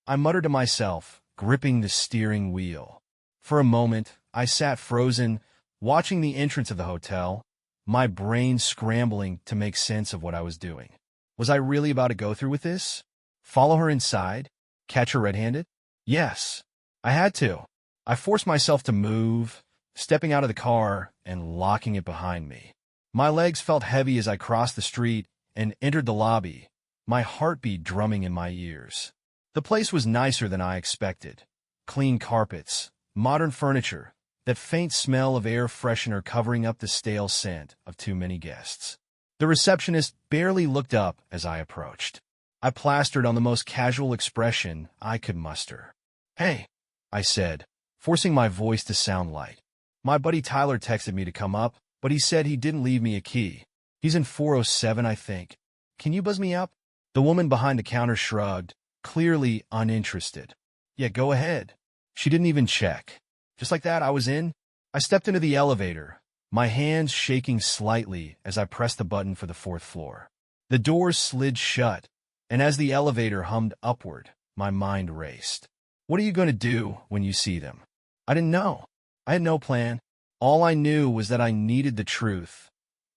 I muttered to myself, gripping the steering wheel. For a moment, I sat frozen, watching the entrance of the hotel, my brain scrambling to make sense of what I was doing. Was I really about to go through with this? Follow her inside? Catch her red-handed? Yes, I had to. I forced myself to move, stepping out of the car and locking it behind me. My legs felt heavy as I crossed the street and entered the lobby, my heartbeat drumming in my ears. The place was nicer than I expected. Clean carpets, modern furniture, that faint smell of air freshener covering up the stale scent of too many guests. The receptionist barely looked up as I approached. I plastered on the most casual expression I could muster. "Hey," I said, forcing my voice to sound light. "My buddy Tyler texted me to come up, but he said he didn't leave me a key. He's in 407, I think. Can you buzz me up?" The woman behind the counter shrugged, clearly uninterested. "Yeah, go ahead." She didn't even check. Just like that, I was in. I stepped into the elevator, my hands shaking slightly as I pressed the button for the 4th floor. The doors slid shut, and as the elevator hummed upward, my mind raced. What are you going to do when you see them? I didn't know. I had no plan. All I knew was that I needed the truth,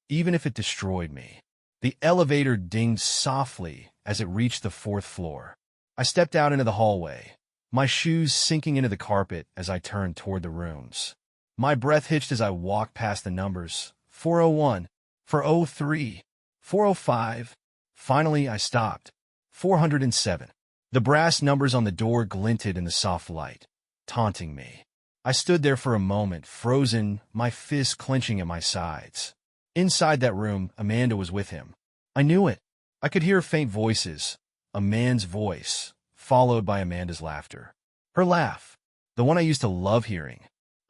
even if it destroyed me. The elevator dinged softly as it reached the 4th floor. I stepped out into the hallway, my shoes sinking into the carpet as I turned toward the rooms. My breath hitched as I walked past the numbers. 401, 403, 405. Finally, I stopped. 407. The brass numbers on the door glinted in the soft light, taunting me. I stood there for a moment, frozen, my fists clenching at my sides. Inside that room, Amanda was with him. I knew it. I could hear faint voices, a man's voice, followed by Amanda's laughter. Her laugh, the one I used to love hearing.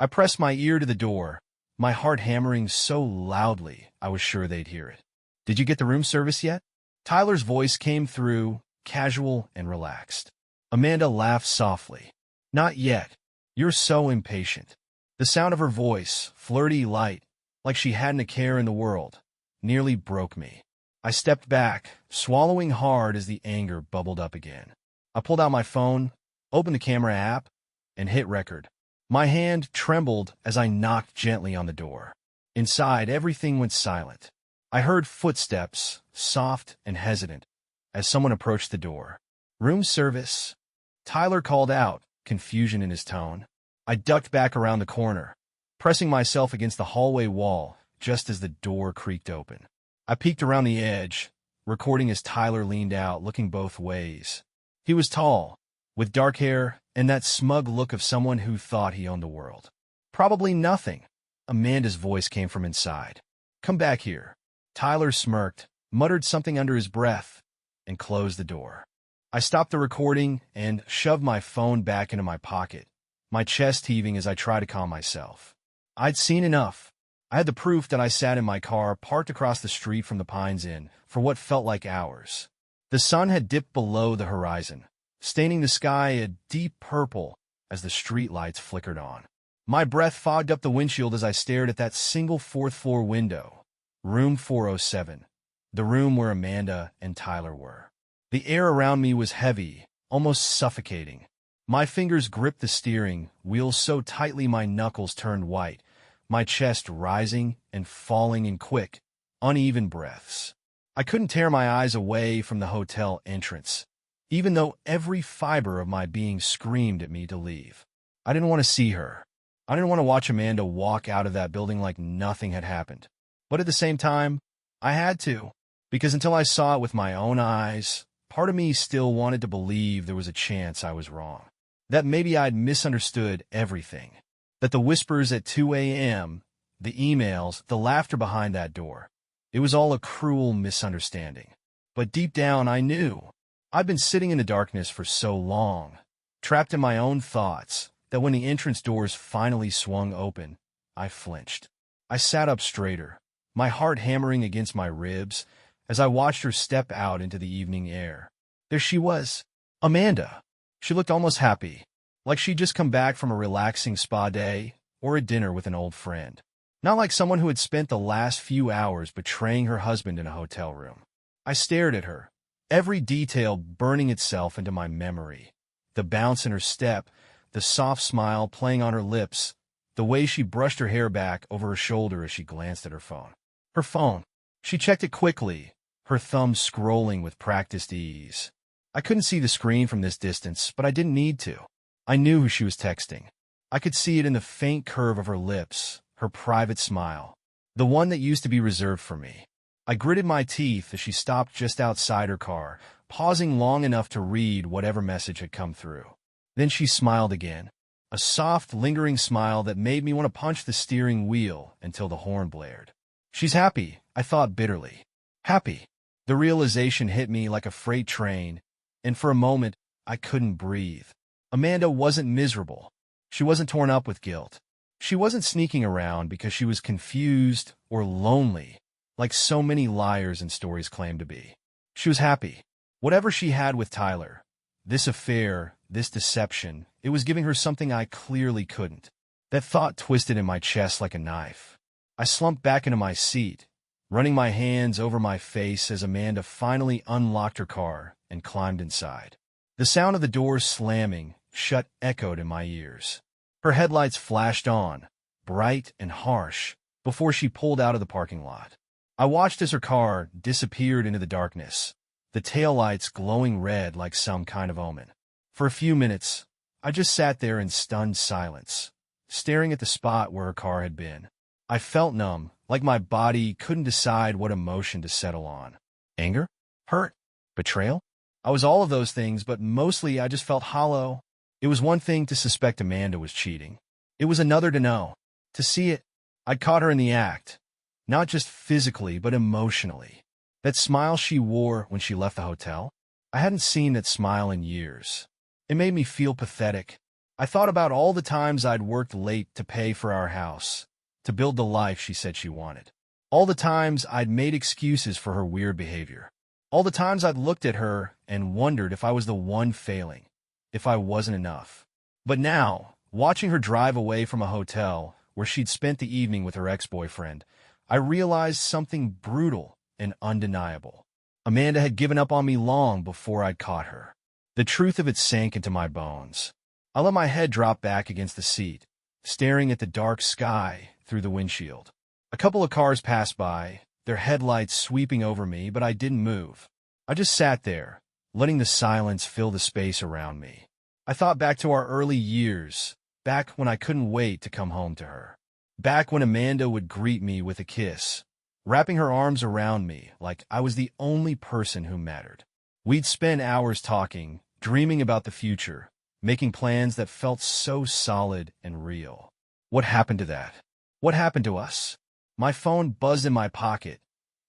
I pressed my ear to the door, my heart hammering so loudly I was sure they'd hear it. "Did you get the room service yet?" Tyler's voice came through, casual and relaxed. Amanda laughed softly. "Not yet. You're so impatient." The sound of her voice, flirty, light, like she hadn't a care in the world, nearly broke me. I stepped back, swallowing hard as the anger bubbled up again. I pulled out my phone, opened the camera app, and hit record. My hand trembled as I knocked gently on the door. Inside, everything went silent. I heard footsteps, soft and hesitant, as someone approached the door. "Room service," Tyler called out, confusion in his tone. I ducked back around the corner, pressing myself against the hallway wall just as the door creaked open. I peeked around the edge, recording as Tyler leaned out, looking both ways. He was tall, with dark hair and that smug look of someone who thought he owned the world. "Probably nothing." Amanda's voice came from inside. "Come back here." Tyler smirked, muttered something under his breath, and closed the door. I stopped the recording and shoved my phone back into my pocket, my chest heaving as I tried to calm myself. I'd seen enough. I had the proof that I sat in my car parked across the street from the Pines Inn for what felt like hours. The sun had dipped below the horizon, staining the sky a deep purple as the streetlights flickered on. My breath fogged up the windshield as I stared at that single fourth-floor window. Room 407, the room where Amanda and Tyler were. The air around me was heavy, almost suffocating. My fingers gripped the steering wheel so tightly my knuckles turned white, my chest rising and falling in quick, uneven breaths. I couldn't tear my eyes away from the hotel entrance, even though every fiber of my being screamed at me to leave. I didn't want to see her. I didn't want to watch Amanda walk out of that building like nothing had happened. But at the same time, I had to, because until I saw it with my own eyes, part of me still wanted to believe there was a chance I was wrong. That maybe I'd misunderstood everything. That the whispers at 2 a.m., the emails, the laughter behind that door, it was all a cruel misunderstanding. But deep down, I knew. I'd been sitting in the darkness for so long, trapped in my own thoughts, that when the entrance doors finally swung open, I flinched. I sat up straighter, my heart hammering against my ribs, as I watched her step out into the evening air. There she was, Amanda. She looked almost happy, like she'd just come back from a relaxing spa day or a dinner with an old friend. Not like someone who had spent the last few hours betraying her husband in a hotel room. I stared at her, every detail burning itself into my memory. The bounce in her step, the soft smile playing on her lips, the way she brushed her hair back over her shoulder as she glanced at her phone. Her phone. She checked it quickly, her thumb scrolling with practiced ease. I couldn't see the screen from this distance, but I didn't need to. I knew who she was texting. I could see it in the faint curve of her lips, her private smile, the one that used to be reserved for me. I gritted my teeth as she stopped just outside her car, pausing long enough to read whatever message had come through. Then she smiled again, a soft, lingering smile that made me want to punch the steering wheel until the horn blared. She's happy, I thought bitterly. Happy. The realization hit me like a freight train, and for a moment, I couldn't breathe. Amanda wasn't miserable. She wasn't torn up with guilt. She wasn't sneaking around because she was confused or lonely, like so many liars and stories claim to be. She was happy. Whatever she had with Tyler, this affair, this deception, it was giving her something I clearly couldn't. That thought twisted in my chest like a knife. I slumped back into my seat, running my hands over my face as Amanda finally unlocked her car and climbed inside. The sound of the doors slamming shut echoed in my ears. Her headlights flashed on, bright and harsh, before she pulled out of the parking lot. I watched as her car disappeared into the darkness, the taillights glowing red like some kind of omen. For a few minutes, I just sat there in stunned silence, staring at the spot where her car had been. I felt numb, like my body couldn't decide what emotion to settle on. Anger? Hurt? Betrayal? I was all of those things, but mostly I just felt hollow. It was one thing to suspect Amanda was cheating. It was another to know. To see it, I'd caught her in the act. Not just physically, but emotionally. That smile she wore when she left the hotel, I hadn't seen that smile in years. It made me feel pathetic. I thought about all the times I'd worked late to pay for our house, to build the life she said she wanted. All the times I'd made excuses for her weird behavior. All the times I'd looked at her and wondered if I was the one failing, if I wasn't enough. But now, watching her drive away from a hotel where she'd spent the evening with her ex-boyfriend, I realized something brutal and undeniable. Amanda had given up on me long before I'd caught her. The truth of it sank into my bones. I let my head drop back against the seat, staring at the dark sky through the windshield. A couple of cars passed by, their headlights sweeping over me, but I didn't move. I just sat there, letting the silence fill the space around me. I thought back to our early years, back when I couldn't wait to come home to her. Back when Amanda would greet me with a kiss, wrapping her arms around me like I was the only person who mattered. We'd spend hours talking, dreaming about the future, making plans that felt so solid and real. What happened to that? What happened to us? My phone buzzed in my pocket,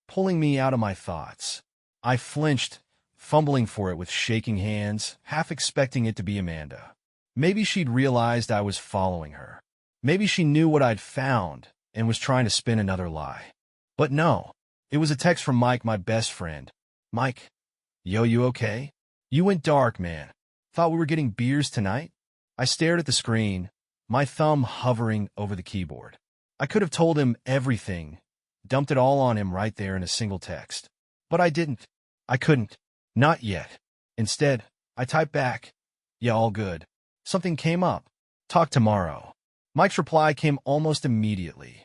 pulling me out of my thoughts. I flinched, fumbling for it with shaking hands, half expecting it to be Amanda. Maybe she'd realized I was following her. Maybe she knew what I'd found and was trying to spin another lie. But no, it was a text from Mike, my best friend. Mike, yo, you okay? You went dark, man. Thought we were getting beers tonight? I stared at the screen, my thumb hovering over the keyboard. I could have told him everything, dumped it all on him right there in a single text. But I didn't. I couldn't. Not yet. Instead, I typed back, yeah, all good. Something came up. Talk tomorrow. Mike's reply came almost immediately.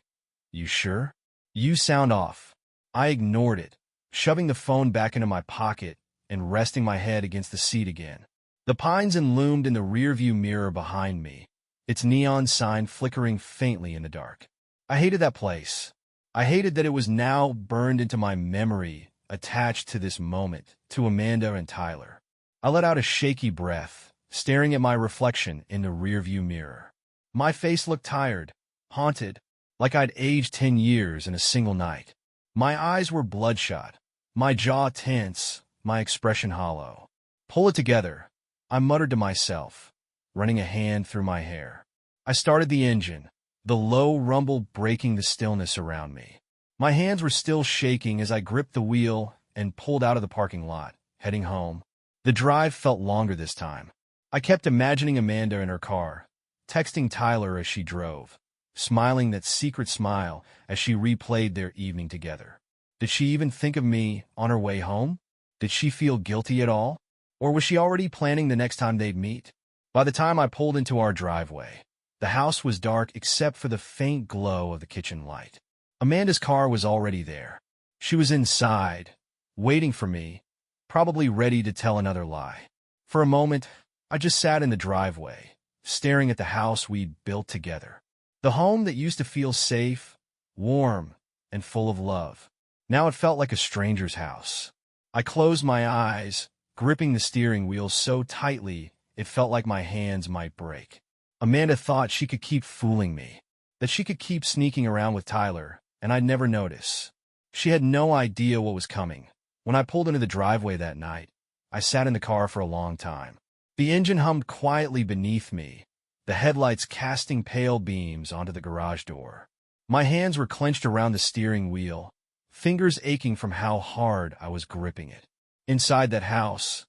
You sure? You sound off. I ignored it, shoving the phone back into my pocket and resting my head against the seat again. The pines loomed in the rearview mirror behind me, its neon sign flickering faintly in the dark. I hated that place. I hated that it was now burned into my memory, attached to this moment, to Amanda and Tyler. I let out a shaky breath, staring at my reflection in the rearview mirror. My face looked tired, haunted, like I'd aged 10 years in a single night. My eyes were bloodshot, my jaw tense, my expression hollow. Pull it together, I muttered to myself, running a hand through my hair. I started the engine, the low rumble breaking the stillness around me. My hands were still shaking as I gripped the wheel and pulled out of the parking lot, heading home. The drive felt longer this time. I kept imagining Amanda in her car, texting Tyler as she drove, smiling that secret smile as she replayed their evening together. Did she even think of me on her way home? Did she feel guilty at all? Or was she already planning the next time they'd meet? By the time I pulled into our driveway, the house was dark except for the faint glow of the kitchen light. Amanda's car was already there. She was inside, waiting for me, probably ready to tell another lie. For a moment, I just sat in the driveway, staring at the house we'd built together. The home that used to feel safe, warm, and full of love. Now it felt like a stranger's house. I closed my eyes, gripping the steering wheel so tightly it felt like my hands might break. Amanda thought she could keep fooling me, that she could keep sneaking around with Tyler, and I'd never notice. She had no idea what was coming. When I pulled into the driveway that night, I sat in the car for a long time. The engine hummed quietly beneath me, the headlights casting pale beams onto the garage door. My hands were clenched around the steering wheel, fingers aching from how hard I was gripping it. Inside that house,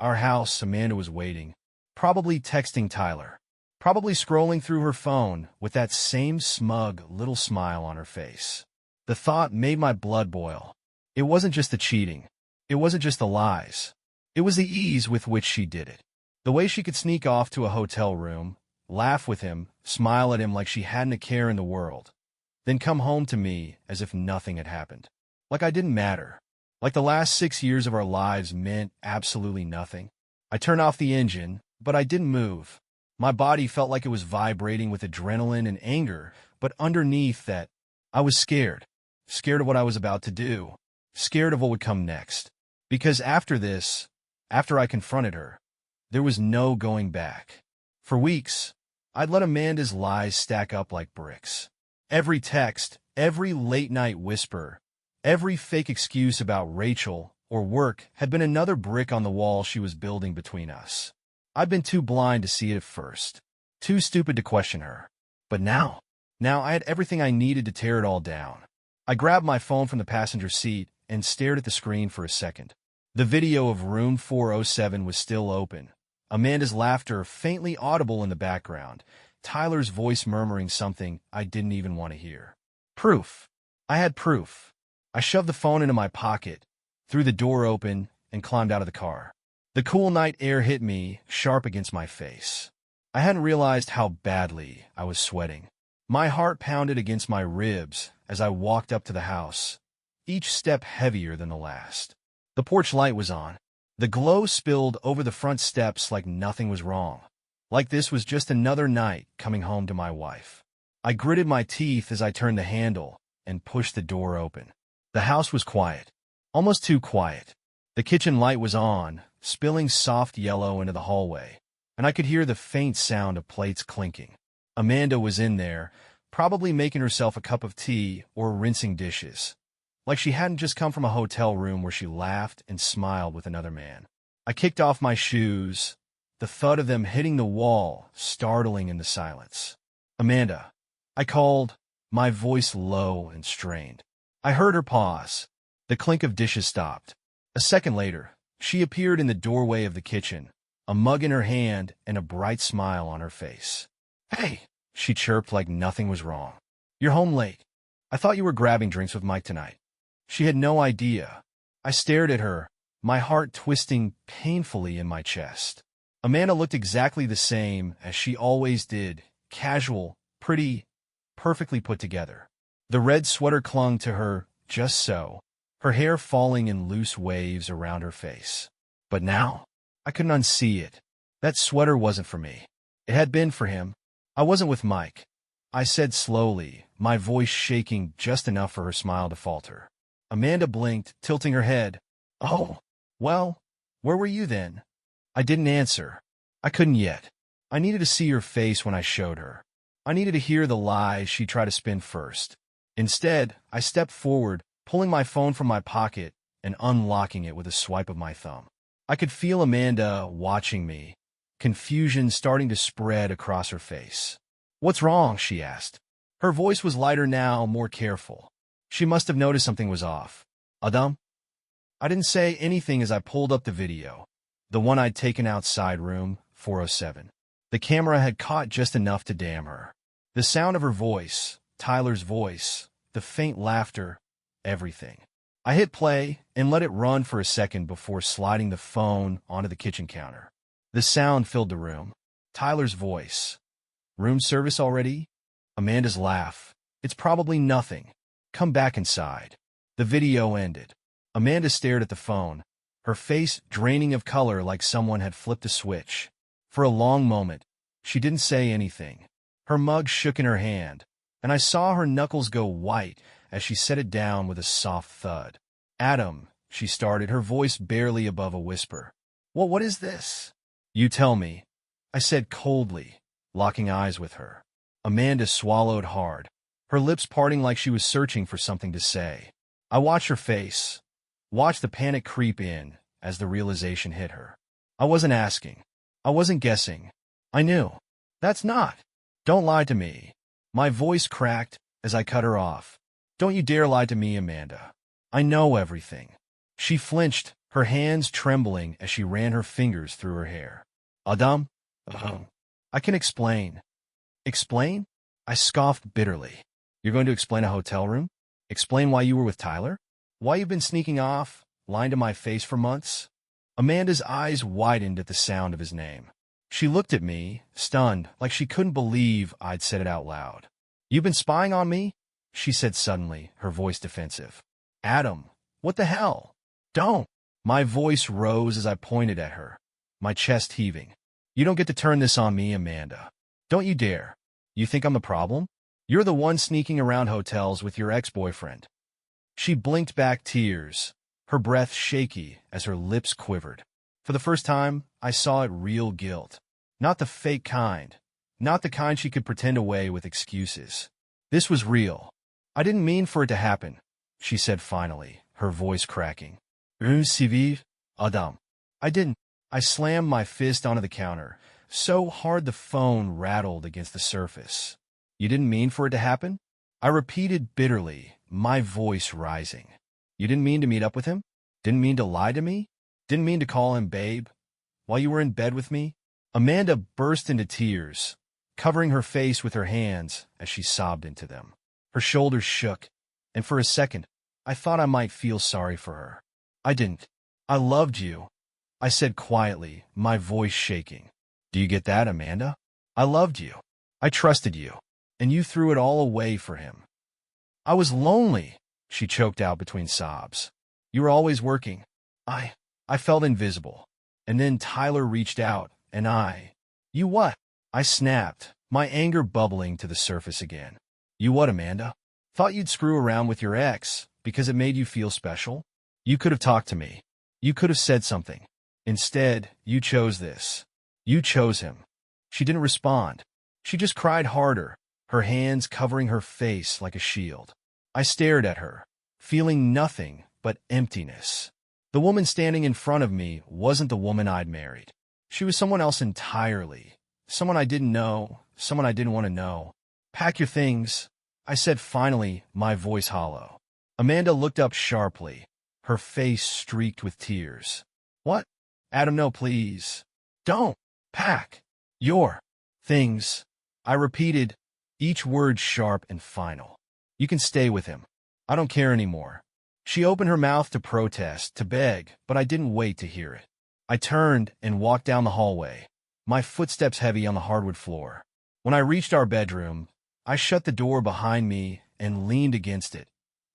our house, Amanda was waiting, probably texting Tyler, probably scrolling through her phone with that same smug little smile on her face. The thought made my blood boil. It wasn't just the cheating. It wasn't just the lies. It was the ease with which she did it. The way she could sneak off to a hotel room, laugh with him, smile at him like she hadn't a care in the world, then come home to me as if nothing had happened. Like I didn't matter. Like the last 6 years of our lives meant absolutely nothing. I turned off the engine, but I didn't move. My body felt like it was vibrating with adrenaline and anger, but underneath that, I was scared. Scared of what I was about to do. Scared of what would come next. Because after this, after I confronted her, there was no going back. For weeks, I'd let Amanda's lies stack up like bricks. Every text, every late-night whisper, every fake excuse about Rachel or work had been another brick on the wall she was building between us. I'd been too blind to see it at first, too stupid to question her. But now I had everything I needed to tear it all down. I grabbed my phone from the passenger seat and stared at the screen for a second. The video of room 407 was still open, Amanda's laughter faintly audible in the background, Tyler's voice murmuring something I didn't even want to hear. Proof. I had proof. I shoved the phone into my pocket, threw the door open, and climbed out of the car. The cool night air hit me, sharp against my face. I hadn't realized how badly I was sweating. My heart pounded against my ribs as I walked up to the house, each step heavier than the last. The porch light was on. The glow spilled over the front steps like nothing was wrong, like this was just another night coming home to my wife. I gritted my teeth as I turned the handle and pushed the door open. The house was quiet, almost too quiet. The kitchen light was on, spilling soft yellow into the hallway, and I could hear the faint sound of plates clinking. Amanda was in there, probably making herself a cup of tea or rinsing dishes, like she hadn't just come from a hotel room where she laughed and smiled with another man. I kicked off my shoes, the thud of them hitting the wall startling in the silence. "Amanda," I called, my voice low and strained. I heard her pause. The clink of dishes stopped. A second later, she appeared in the doorway of the kitchen, a mug in her hand and a bright smile on her face. "Hey," she chirped like nothing was wrong. "You're home late. I thought you were grabbing drinks with Mike tonight." She had no idea. I stared at her, my heart twisting painfully in my chest. Amanda looked exactly the same as she always did, casual, pretty, perfectly put together. The red sweater clung to her just so, her hair falling in loose waves around her face. But now, I couldn't unsee it. That sweater wasn't for me. It had been for him. I wasn't with Mike. I said slowly, my voice shaking just enough for her smile to falter. Amanda blinked, tilting her head. "Oh, well, where were you then?" I didn't answer. I couldn't yet. I needed to see her face when I showed her. I needed to hear the lies she tried to spin first. Instead, I stepped forward, pulling my phone from my pocket and unlocking it with a swipe of my thumb. I could feel Amanda watching me, confusion starting to spread across her face. "What's wrong?" she asked. Her voice was lighter now, more careful. She must have noticed something was off. "Adam?" I didn't say anything as I pulled up the video, the one I'd taken outside room 407. The camera had caught just enough to damn her. The sound of her voice, Tyler's voice, the faint laughter, everything. I hit play and let it run for a second before sliding the phone onto the kitchen counter. The sound filled the room. Tyler's voice. "Room service already?" Amanda's laugh. "It's probably nothing. Come back inside." The video ended. Amanda stared at the phone, her face draining of color like someone had flipped a switch. For a long moment, she didn't say anything. Her mug shook in her hand, and I saw her knuckles go white as she set it down with a soft thud. "Adam," she started, her voice barely above a whisper. "Well, what is this?" "You tell me," I said coldly, locking eyes with her. Amanda swallowed hard, her lips parting like she was searching for something to say. I watched her face, watched the panic creep in as the realization hit her. I wasn't asking. I wasn't guessing. I knew. "That's not. Don't lie to me." My voice cracked as I cut her off. "Don't you dare lie to me, Amanda. I know everything." She flinched, her hands trembling as she ran her fingers through her hair. "Adam?" "I can explain." "Explain?" I scoffed bitterly. "You're going to explain a hotel room? Explain why you were with Tyler? Why you've been sneaking off, lying to my face for months?" Amanda's eyes widened at the sound of his name. She looked at me, stunned, like she couldn't believe I'd said it out loud. "You've been spying on me?" she said suddenly, her voice defensive. "Adam, what the hell? Don't." My voice rose as I pointed at her, my chest heaving. "You don't get to turn this on me, Amanda. Don't you dare. You think I'm the problem? You're the one sneaking around hotels with your ex-boyfriend." She blinked back tears, her breath shaky as her lips quivered. For the first time, I saw it real guilt. Not the fake kind. Not the kind she could pretend away with excuses. This was real. "I didn't mean for it to happen," she said finally, her voice cracking. "C'est vif, Adam." I didn't. I slammed my fist onto the counter, so hard the phone rattled against the surface. "You didn't mean for it to happen?" I repeated bitterly, my voice rising. "You didn't mean to meet up with him? Didn't mean to lie to me? Didn't mean to call him babe? While you were in bed with me?" Amanda burst into tears, covering her face with her hands as she sobbed into them. Her shoulders shook, and for a second, I thought I might feel sorry for her. "I didn't. I loved you," I said quietly, my voice shaking. "Do you get that, Amanda? I loved you. I trusted you. and you threw it all away for him. I was lonely, she choked out between sobs. You were always working. I felt invisible. And then Tyler reached out, and You what? I snapped, my anger bubbling to the surface again. You what, Amanda? Thought you'd screw around with your ex because it made you feel special? You could have talked to me. You could have said something. Instead, you chose this. You chose him. She didn't respond. She just cried harder, her hands covering her face like a shield. I stared at her, feeling nothing but emptiness. The woman standing in front of me wasn't the woman I'd married. She was someone else entirely. Someone I didn't know, someone I didn't want to know. Pack your things, I said finally, my voice hollow. Amanda looked up sharply, her face streaked with tears. What? Adam, no, please. Don't. Pack. Your things. I repeated, each word sharp and final. You can stay with him. I don't care anymore. She opened her mouth to protest, to beg, but I didn't wait to hear it. I turned and walked down the hallway, my footsteps heavy on the hardwood floor. When I reached our bedroom, I shut the door behind me and leaned against it,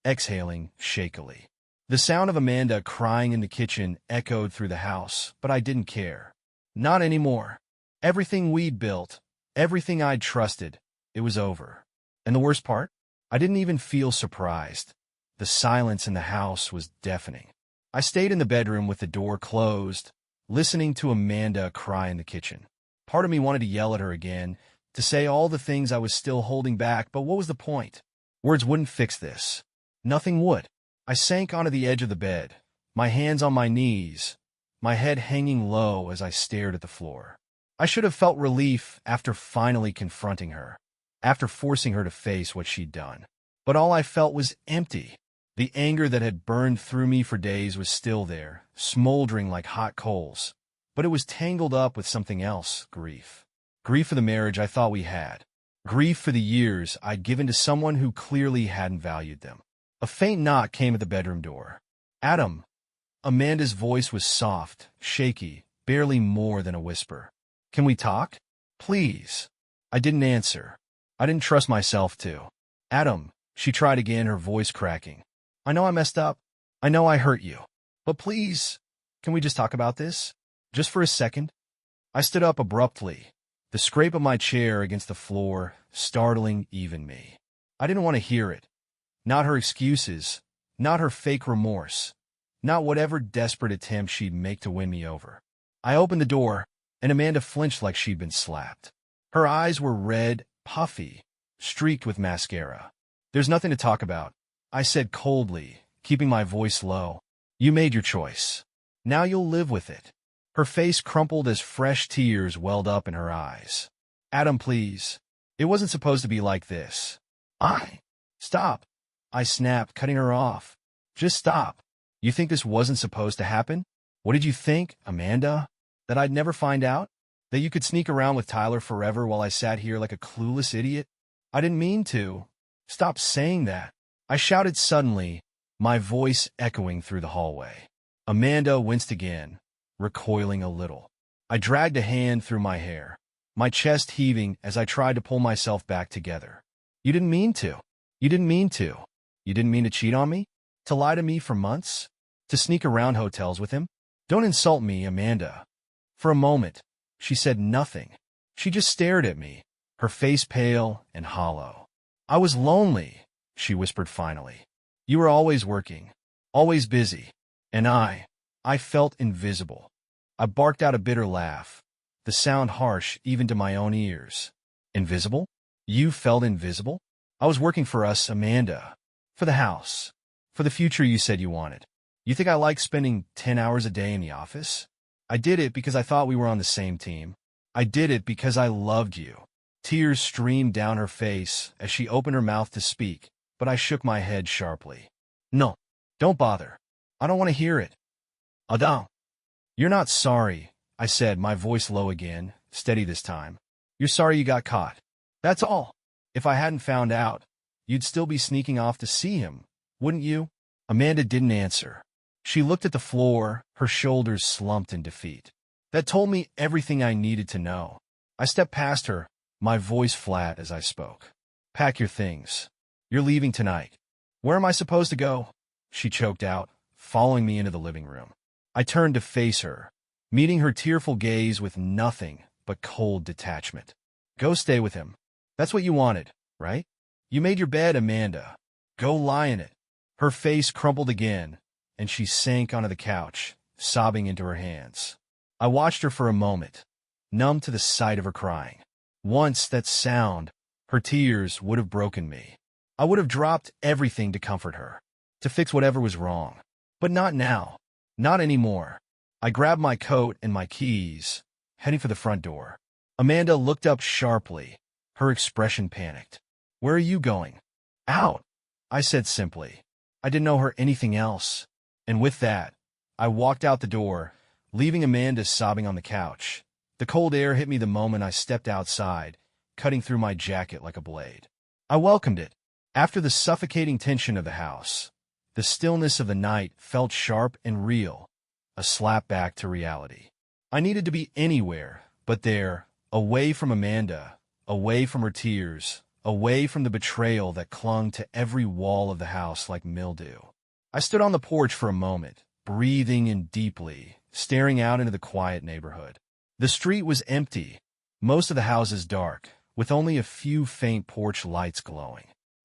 exhaling shakily. The sound of Amanda crying in the kitchen echoed through the house, but I didn't care. Not anymore. Everything we'd built, everything I'd trusted, it was over. And the worst part? I didn't even feel surprised. The silence in the house was deafening. I stayed in the bedroom with the door closed, listening to Amanda cry in the kitchen. Part of me wanted to yell at her again, to say all the things I was still holding back, but what was the point? Words wouldn't fix this. Nothing would. I sank onto the edge of the bed, my hands on my knees, my head hanging low as I stared at the floor. I should have felt relief after finally confronting her, after forcing her to face what she'd done. But all I felt was empty. The anger that had burned through me for days was still there, smoldering like hot coals. But it was tangled up with something else, grief. Grief for the marriage I thought we had. Grief for the years I'd given to someone who clearly hadn't valued them. A faint knock came at the bedroom door. Adam. Amanda's voice was soft, shaky, barely more than a whisper. Can we talk? Please. I didn't answer. I didn't trust myself to. Adam, she tried again, her voice cracking. I know I messed up. I know I hurt you. But please, can we just talk about this? Just for a second? I stood up abruptly, the scrape of my chair against the floor startling even me. I didn't want to hear it. Not her excuses, not her fake remorse, not whatever desperate attempt she'd make to win me over. I opened the door, and Amanda flinched like she'd been slapped. Her eyes were red, puffy, streaked with mascara. There's nothing to talk about, I said coldly, keeping my voice low. You made your choice. Now you'll live with it. Her face crumpled as fresh tears welled up in her eyes. Adam, please. It wasn't supposed to be like this. Stop. I snapped, cutting her off. Just stop. You think this wasn't supposed to happen? What did you think, Amanda? That I'd never find out? That you could sneak around with Tyler forever while I sat here like a clueless idiot? I didn't mean to. Stop saying that. I shouted suddenly, my voice echoing through the hallway. Amanda winced again, recoiling a little. I dragged a hand through my hair, my chest heaving as I tried to pull myself back together. You didn't mean to. You didn't mean to. You didn't mean to cheat on me? To lie to me for months? To sneak around hotels with him? Don't insult me, Amanda. For a moment, she said nothing. She just stared at me, her face pale and hollow. I was lonely, she whispered finally. You were always working, always busy, and I felt invisible. I barked out a bitter laugh, the sound harsh even to my own ears. Invisible? You felt invisible? I was working for us, Amanda. For the house. For the future you said you wanted. You think I like spending 10 hours a day in the office? I did it because I thought we were on the same team. I did it because I loved you. Tears streamed down her face as she opened her mouth to speak, but I shook my head sharply. No, don't bother. I don't want to hear it. Adam. You're not sorry, I said, my voice low again, steady this time. You're sorry you got caught. That's all. If I hadn't found out, you'd still be sneaking off to see him, wouldn't you? Amanda didn't answer. She looked at the floor, her shoulders slumped in defeat. That told me everything I needed to know. I stepped past her, my voice flat as I spoke. Pack your things. You're leaving tonight. Where am I supposed to go? She choked out, following me into the living room. I turned to face her, meeting her tearful gaze with nothing but cold detachment. Go stay with him. That's what you wanted, right? You made your bed, Amanda. Go lie in it. Her face crumpled again, and she sank onto the couch, sobbing into her hands. I watched her for a moment, numb to the sight of her crying. Once that sound, her tears would have broken me. I would have dropped everything to comfort her, to fix whatever was wrong. But not now. Not anymore. I grabbed my coat and my keys, heading for the front door. Amanda looked up sharply, her expression panicked. Where are you going? Out, I said simply. I didn't know her anything else. And with that, I walked out the door, leaving Amanda sobbing on the couch. The cold air hit me the moment I stepped outside, cutting through my jacket like a blade. I welcomed it. After the suffocating tension of the house, the stillness of the night felt sharp and real, a slap back to reality. I needed to be anywhere but there, away from Amanda, away from her tears, away from the betrayal that clung to every wall of the house like mildew. I stood on the porch for a moment, breathing in deeply, staring out into the quiet neighborhood. The street was empty, most of the houses dark, with only a few faint porch lights glowing.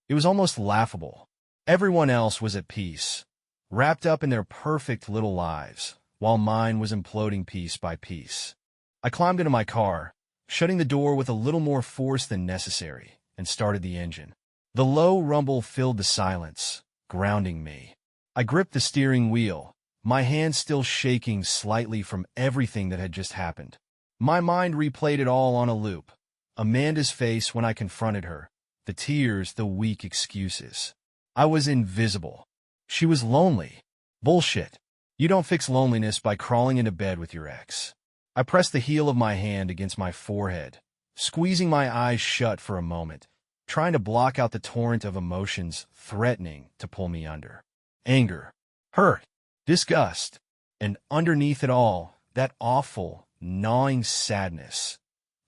It was almost laughable. Everyone else was at peace, wrapped up in their perfect little lives, while mine was imploding piece by piece. I climbed into my car, shutting the door with a little more force than necessary, and started the engine. The low rumble filled the silence, grounding me. I gripped the steering wheel, my hands still shaking slightly from everything that had just happened. My mind replayed it all on a loop. Amanda's face when I confronted her, the tears, the weak excuses. I was invisible. She was lonely. Bullshit. You don't fix loneliness by crawling into bed with your ex. I pressed the heel of my hand against my forehead, squeezing my eyes shut for a moment, trying to block out the torrent of emotions threatening to pull me under. Anger, hurt, disgust, and underneath it all, that awful, gnawing sadness.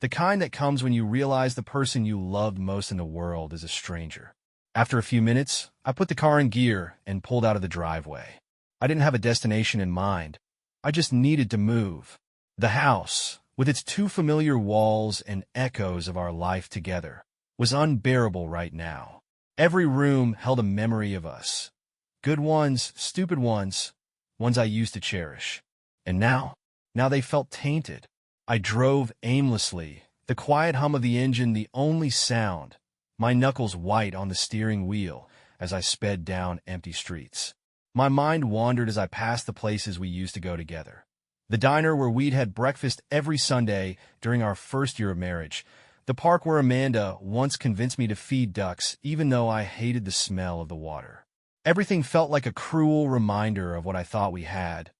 The kind that comes when you realize the person you loved most in the world is a stranger. After a few minutes, I put the car in gear and pulled out of the driveway. I didn't have a destination in mind. I just needed to move. The house, with its two familiar walls and echoes of our life together, was unbearable right now. Every room held a memory of us. Good ones, stupid ones, ones I used to cherish. And now they felt tainted. I drove aimlessly, the quiet hum of the engine the only sound, my knuckles white on the steering wheel as I sped down empty streets. My mind wandered as I passed the places we used to go together. The diner where we'd had breakfast every Sunday during our first year of marriage. The park where Amanda once convinced me to feed ducks even though I hated the smell of the water. Everything felt like a cruel reminder of what I thought we had,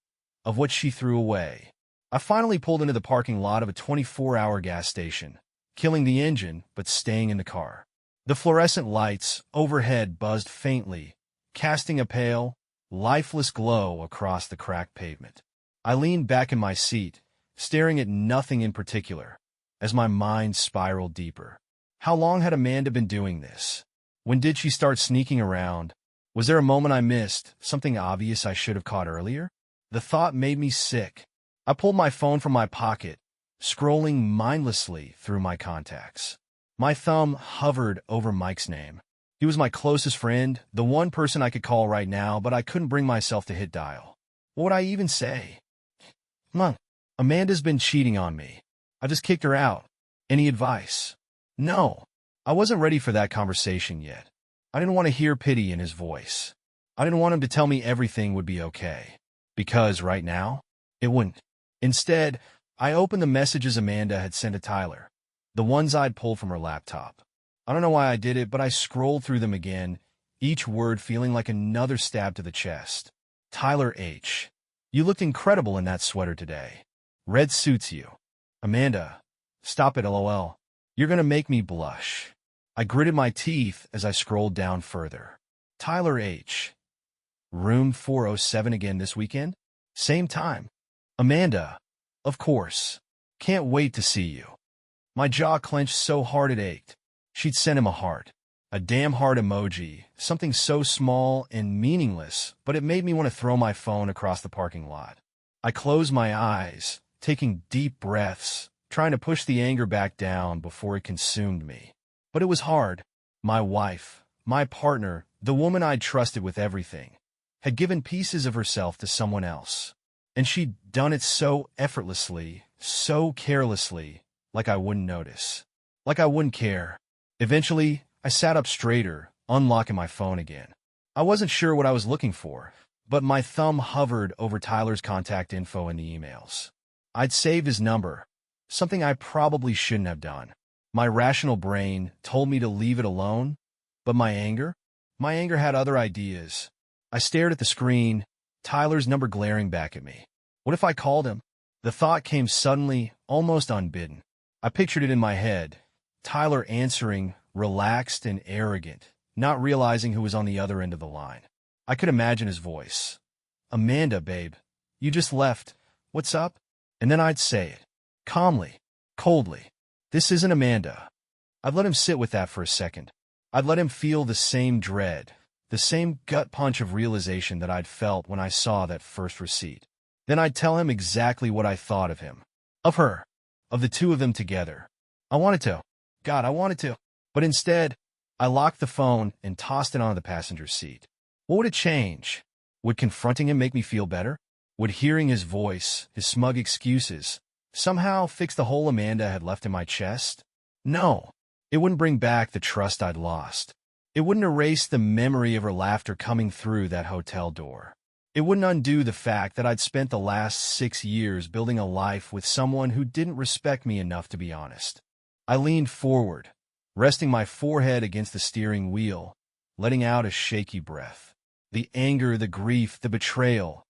of what she threw away. I finally pulled into the parking lot of a 24-hour gas station, killing the engine but staying in the car. The fluorescent lights overhead buzzed faintly, casting a pale, lifeless glow across the cracked pavement. I leaned back in my seat, staring at nothing in particular, as my mind spiraled deeper. How long had Amanda been doing this? When did she start sneaking around? Was there a moment I missed, something obvious I should have caught earlier? The thought made me sick. I pulled my phone from my pocket, scrolling mindlessly through my contacts. My thumb hovered over Mike's name. He was my closest friend, the one person I could call right now, but I couldn't bring myself to hit dial. What would I even say? Mom, Amanda's been cheating on me. I just kicked her out. Any advice? No. I wasn't ready for that conversation yet. I didn't want to hear pity in his voice. I didn't want him to tell me everything would be okay. Because right now, it wouldn't. Instead, I opened the messages Amanda had sent to Tyler, the ones I'd pulled from her laptop. I don't know why I did it, but I scrolled through them again, each word feeling like another stab to the chest. Tyler H. You looked incredible in that sweater today. Red suits you. Amanda, stop it, LOL. You're gonna make me blush. I gritted my teeth as I scrolled down further. Tyler H. Room 407 again this weekend? Same time. Amanda, of course. Can't wait to see you. My jaw clenched so hard it ached. She'd sent him a heart. A damn heart emoji, something so small and meaningless, but it made me want to throw my phone across the parking lot. I closed my eyes, taking deep breaths, trying to push the anger back down before it consumed me. But it was hard. My wife, my partner, the woman I'd trusted with everything, had given pieces of herself to someone else. And she'd done it so effortlessly, so carelessly, like I wouldn't notice. Like I wouldn't care. Eventually, I sat up straighter, unlocking my phone again. I wasn't sure what I was looking for, but my thumb hovered over Tyler's contact info in the emails. I'd saved his number, something I probably shouldn't have done. My rational brain told me to leave it alone, but my anger had other ideas. I stared at the screen, Tyler's number glaring back at me. What if I called him? The thought came suddenly, almost unbidden. I pictured it in my head, Tyler answering, relaxed and arrogant, not realizing who was on the other end of the line. I could imagine his voice. "Amanda, babe, you just left. What's up?" And then I'd say it, calmly, coldly. "This isn't Amanda." I'd let him sit with that for a second. I'd let him feel the same dread, the same gut punch of realization that I'd felt when I saw that first receipt. Then I'd tell him exactly what I thought of him, of her, of the two of them together. I wanted to. God, I wanted to. But instead, I locked the phone and tossed it onto the passenger seat. What would it change? Would confronting him make me feel better? Would hearing his voice, his smug excuses, somehow fix the hole Amanda had left in my chest? No. It wouldn't bring back the trust I'd lost. It wouldn't erase the memory of her laughter coming through that hotel door. It wouldn't undo the fact that I'd spent the last 6 years building a life with someone who didn't respect me enough to be honest. I leaned forward, resting my forehead against the steering wheel, letting out a shaky breath. The anger, the grief, the betrayal.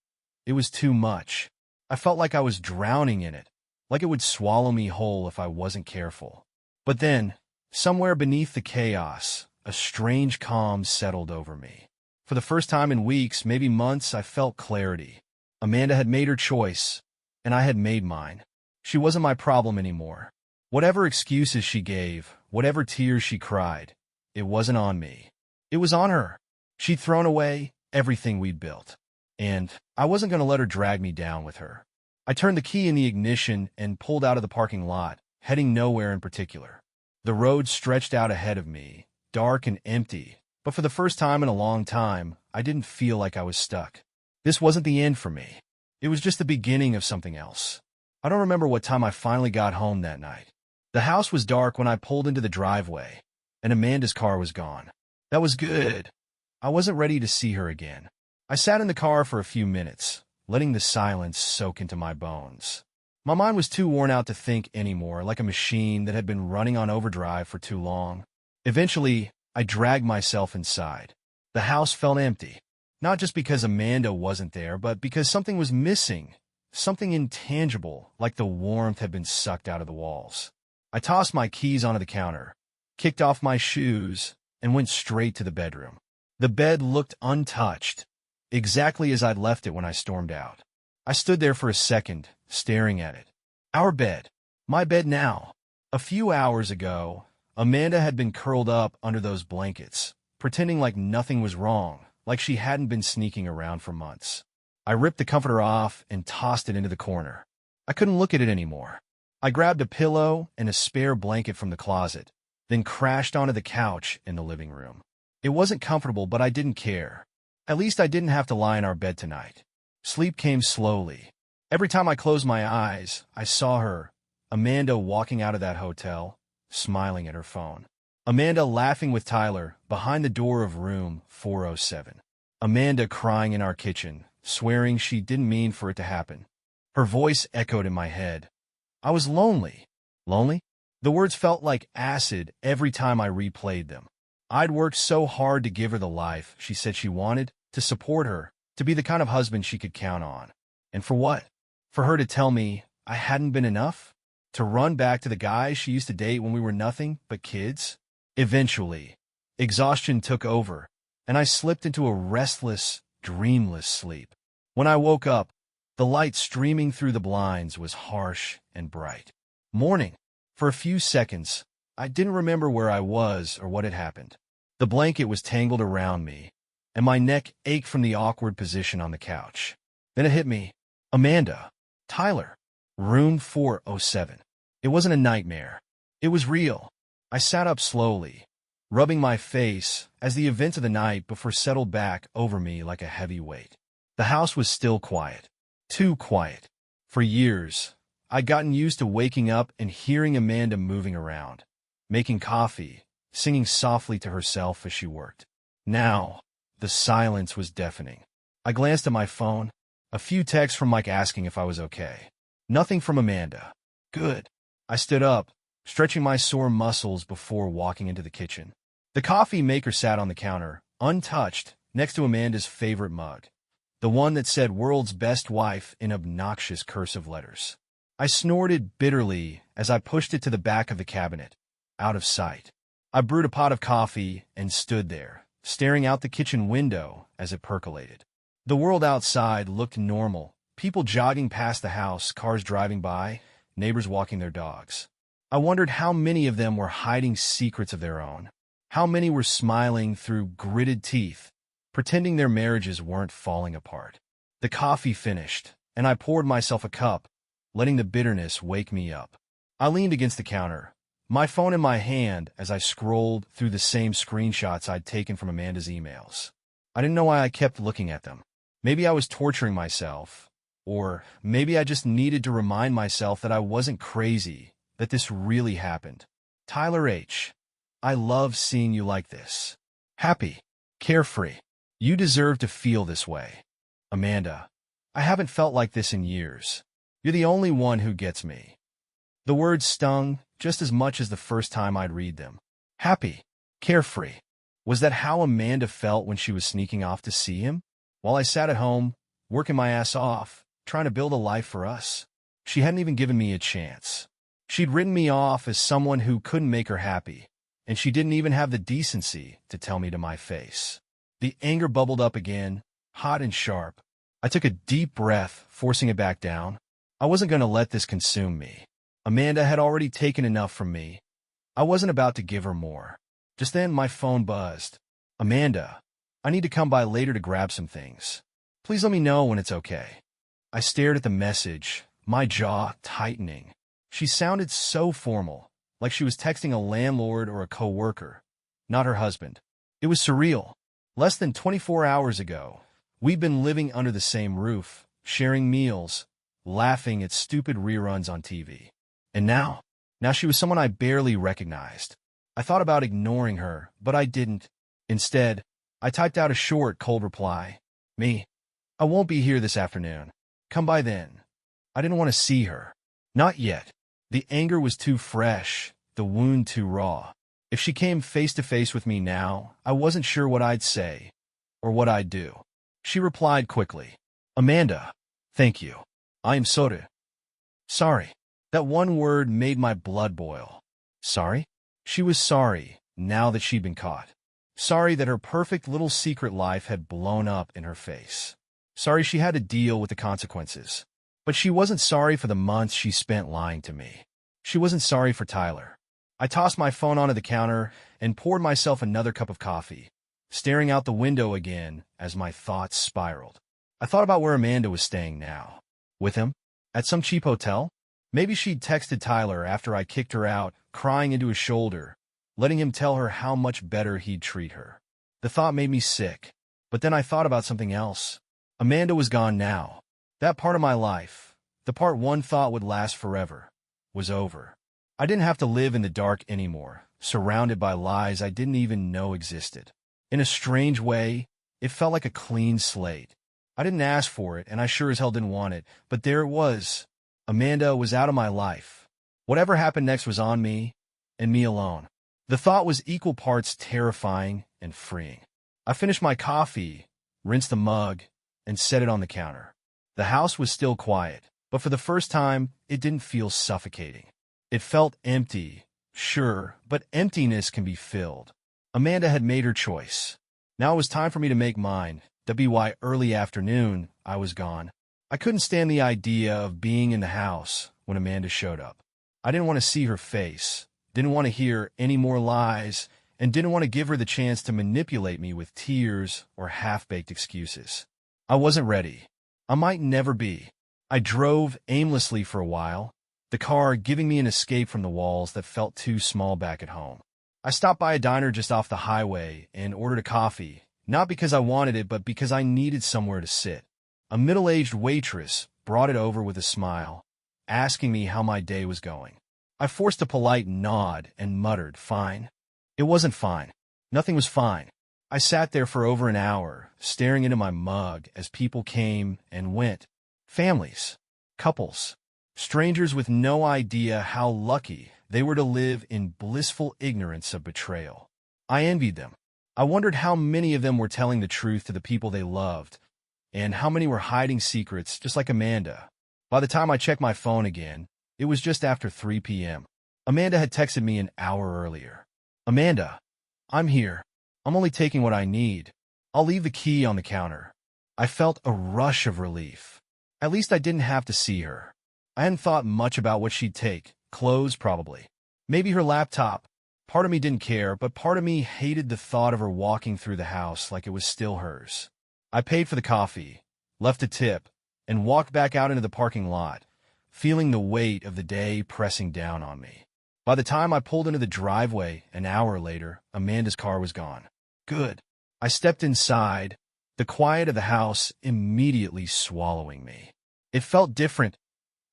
It was too much. I felt like I was drowning in it, like it would swallow me whole if I wasn't careful. But then, somewhere beneath the chaos, a strange calm settled over me. For the first time in weeks, maybe months, I felt clarity. Amanda had made her choice, and I had made mine. She wasn't my problem anymore. Whatever excuses she gave, whatever tears she cried, it wasn't on me. It was on her. She'd thrown away everything we'd built. And I wasn't going to let her drag me down with her. I turned the key in the ignition and pulled out of the parking lot, heading nowhere in particular. The road stretched out ahead of me, dark and empty, but for the first time in a long time, I didn't feel like I was stuck. This wasn't the end for me. It was just the beginning of something else. I don't remember what time I finally got home that night. The house was dark when I pulled into the driveway, and Amanda's car was gone. That was good. I wasn't ready to see her again. I sat in the car for a few minutes, letting the silence soak into my bones. My mind was too worn out to think anymore, like a machine that had been running on overdrive for too long. Eventually, I dragged myself inside. The house felt empty, not just because Amanda wasn't there, but because something was missing, something intangible, like the warmth had been sucked out of the walls. I tossed my keys onto the counter, kicked off my shoes, and went straight to the bedroom. The bed looked untouched, exactly as I'd left it when I stormed out. I stood there for a second, staring at it. Our bed. My bed now. A few hours ago, Amanda had been curled up under those blankets, pretending like nothing was wrong, like she hadn't been sneaking around for months. I ripped the comforter off and tossed it into the corner. I couldn't look at it anymore. I grabbed a pillow and a spare blanket from the closet, then crashed onto the couch in the living room. It wasn't comfortable, but I didn't care. At least I didn't have to lie in our bed tonight. Sleep came slowly. Every time I closed my eyes, I saw her, Amanda, walking out of that hotel, smiling at her phone. Amanda laughing with Tyler behind the door of room 407. Amanda crying in our kitchen, swearing she didn't mean for it to happen. Her voice echoed in my head. I was lonely. Lonely? The words felt like acid every time I replayed them. I'd worked so hard to give her the life she said she wanted, to support her, to be the kind of husband she could count on. And for what? For her to tell me I hadn't been enough? To run back to the guy she used to date when we were nothing but kids? Eventually, exhaustion took over, and I slipped into a restless, dreamless sleep. When I woke up, the light streaming through the blinds was harsh and bright. Morning. For a few seconds, I didn't remember where I was or what had happened. The blanket was tangled around me, and my neck ached from the awkward position on the couch. Then it hit me. Amanda. Tyler. Room 407. It wasn't a nightmare. It was real. I sat up slowly, rubbing my face as the events of the night before settled back over me like a heavy weight. The house was still quiet. Too quiet. For years, I'd gotten used to waking up and hearing Amanda moving around, making coffee, singing softly to herself as she worked. Now, the silence was deafening. I glanced at my phone. A few texts from Mike asking if I was okay. Nothing from Amanda. Good. I stood up, stretching my sore muscles before walking into the kitchen. The coffee maker sat on the counter, untouched, next to Amanda's favorite mug, the one that said "World's Best Wife" in obnoxious cursive letters. I snorted bitterly as I pushed it to the back of the cabinet, out of sight. I brewed a pot of coffee and stood there, staring out the kitchen window as it percolated. The world outside looked normal, people jogging past the house, cars driving by, neighbors walking their dogs. I wondered how many of them were hiding secrets of their own, how many were smiling through gritted teeth, pretending their marriages weren't falling apart. The coffee finished, and I poured myself a cup, letting the bitterness wake me up. I leaned against the counter, my phone in my hand as I scrolled through the same screenshots I'd taken from Amanda's emails. I didn't know why I kept looking at them. Maybe I was torturing myself, or maybe I just needed to remind myself that I wasn't crazy, that this really happened. Tyler H. I love seeing you like this. Happy. Carefree. You deserve to feel this way. Amanda. I haven't felt like this in years. You're the only one who gets me. The words stung just as much as the first time I'd read them. Happy. Carefree. Was that how Amanda felt when she was sneaking off to see him? While I sat at home, working my ass off, trying to build a life for us. She hadn't even given me a chance. She'd written me off as someone who couldn't make her happy, and she didn't even have the decency to tell me to my face. The anger bubbled up again, hot and sharp. I took a deep breath, forcing it back down. I wasn't going to let this consume me. Amanda had already taken enough from me. I wasn't about to give her more. Just then, my phone buzzed. Amanda, I need to come by later to grab some things. Please let me know when it's okay. I stared at the message, my jaw tightening. She sounded so formal, like she was texting a landlord or a coworker, not her husband. It was surreal. Less than 24 hours ago, we'd been living under the same roof, sharing meals, laughing at stupid reruns on TV. And now she was someone I barely recognized. I thought about ignoring her, but I didn't. Instead, I typed out a short, cold reply. Me. I won't be here this afternoon. Come by then. I didn't want to see her. Not yet. The anger was too fresh, the wound too raw. If she came face to face with me now, I wasn't sure what I'd say or what I'd do. She replied quickly. Amanda, thank you. I am sorry. That one word made my blood boil. Sorry? She was sorry, now that she'd been caught. Sorry that her perfect little secret life had blown up in her face. Sorry she had to deal with the consequences. But she wasn't sorry for the months she spent lying to me. She wasn't sorry for Tyler. I tossed my phone onto the counter and poured myself another cup of coffee, staring out the window again as my thoughts spiraled. I thought about where Amanda was staying now. With him? At some cheap hotel? Maybe she'd texted Tyler after I kicked her out, crying into his shoulder, letting him tell her how much better he'd treat her. The thought made me sick, but then I thought about something else. Amanda was gone now. That part of my life, the part one thought would last forever, was over. I didn't have to live in the dark anymore, surrounded by lies I didn't even know existed. In a strange way, it felt like a clean slate. I didn't ask for it, and I sure as hell didn't want it, but there it was. Amanda was out of my life. Whatever happened next was on me, and me alone. The thought was equal parts terrifying and freeing. I finished my coffee, rinsed the mug, and set it on the counter. The house was still quiet, but for the first time, it didn't feel suffocating. It felt empty, sure, but emptiness can be filled. Amanda had made her choice. Now it was time for me to make mine. WY early afternoon, I was gone. I couldn't stand the idea of being in the house when Amanda showed up. I didn't want to see her face, didn't want to hear any more lies, and didn't want to give her the chance to manipulate me with tears or half-baked excuses. I wasn't ready. I might never be. I drove aimlessly for a while, the car giving me an escape from the walls that felt too small back at home. I stopped by a diner just off the highway and ordered a coffee, not because I wanted it, but because I needed somewhere to sit. A middle-aged waitress brought it over with a smile, asking me how my day was going. I forced a polite nod and muttered, "Fine." It wasn't fine. Nothing was fine. I sat there for over an hour, staring into my mug as people came and went. Families, couples, strangers with no idea how lucky they were to live in blissful ignorance of betrayal. I envied them. I wondered how many of them were telling the truth to the people they loved, and how many were hiding secrets just like Amanda. By the time I checked my phone again, it was just after 3 p.m. Amanda had texted me an hour earlier. "Amanda, I'm here. I'm only taking what I need. I'll leave the key on the counter." I felt a rush of relief. At least I didn't have to see her. I hadn't thought much about what she'd take. Clothes, probably. Maybe her laptop. Part of me didn't care, but part of me hated the thought of her walking through the house like it was still hers. I paid for the coffee, left a tip, and walked back out into the parking lot, feeling the weight of the day pressing down on me. By the time I pulled into the driveway an hour later, Amanda's car was gone. Good. I stepped inside, the quiet of the house immediately swallowing me. It felt different,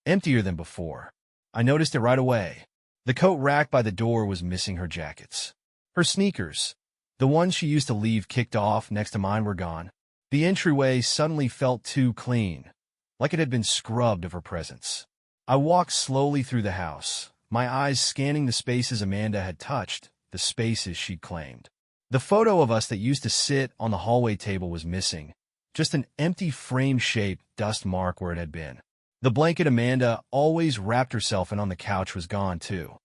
emptier than before. I noticed it right away. The coat rack by the door was missing her jackets. Her sneakers, the ones she used to leave kicked off next to mine, were gone. The entryway suddenly felt too clean, like it had been scrubbed of her presence. I walked slowly through the house, my eyes scanning the spaces Amanda had touched, the spaces she'd claimed. The photo of us that used to sit on the hallway table was missing, just an empty frame-shaped dust mark where it had been. The blanket Amanda always wrapped herself in on the couch was gone, too.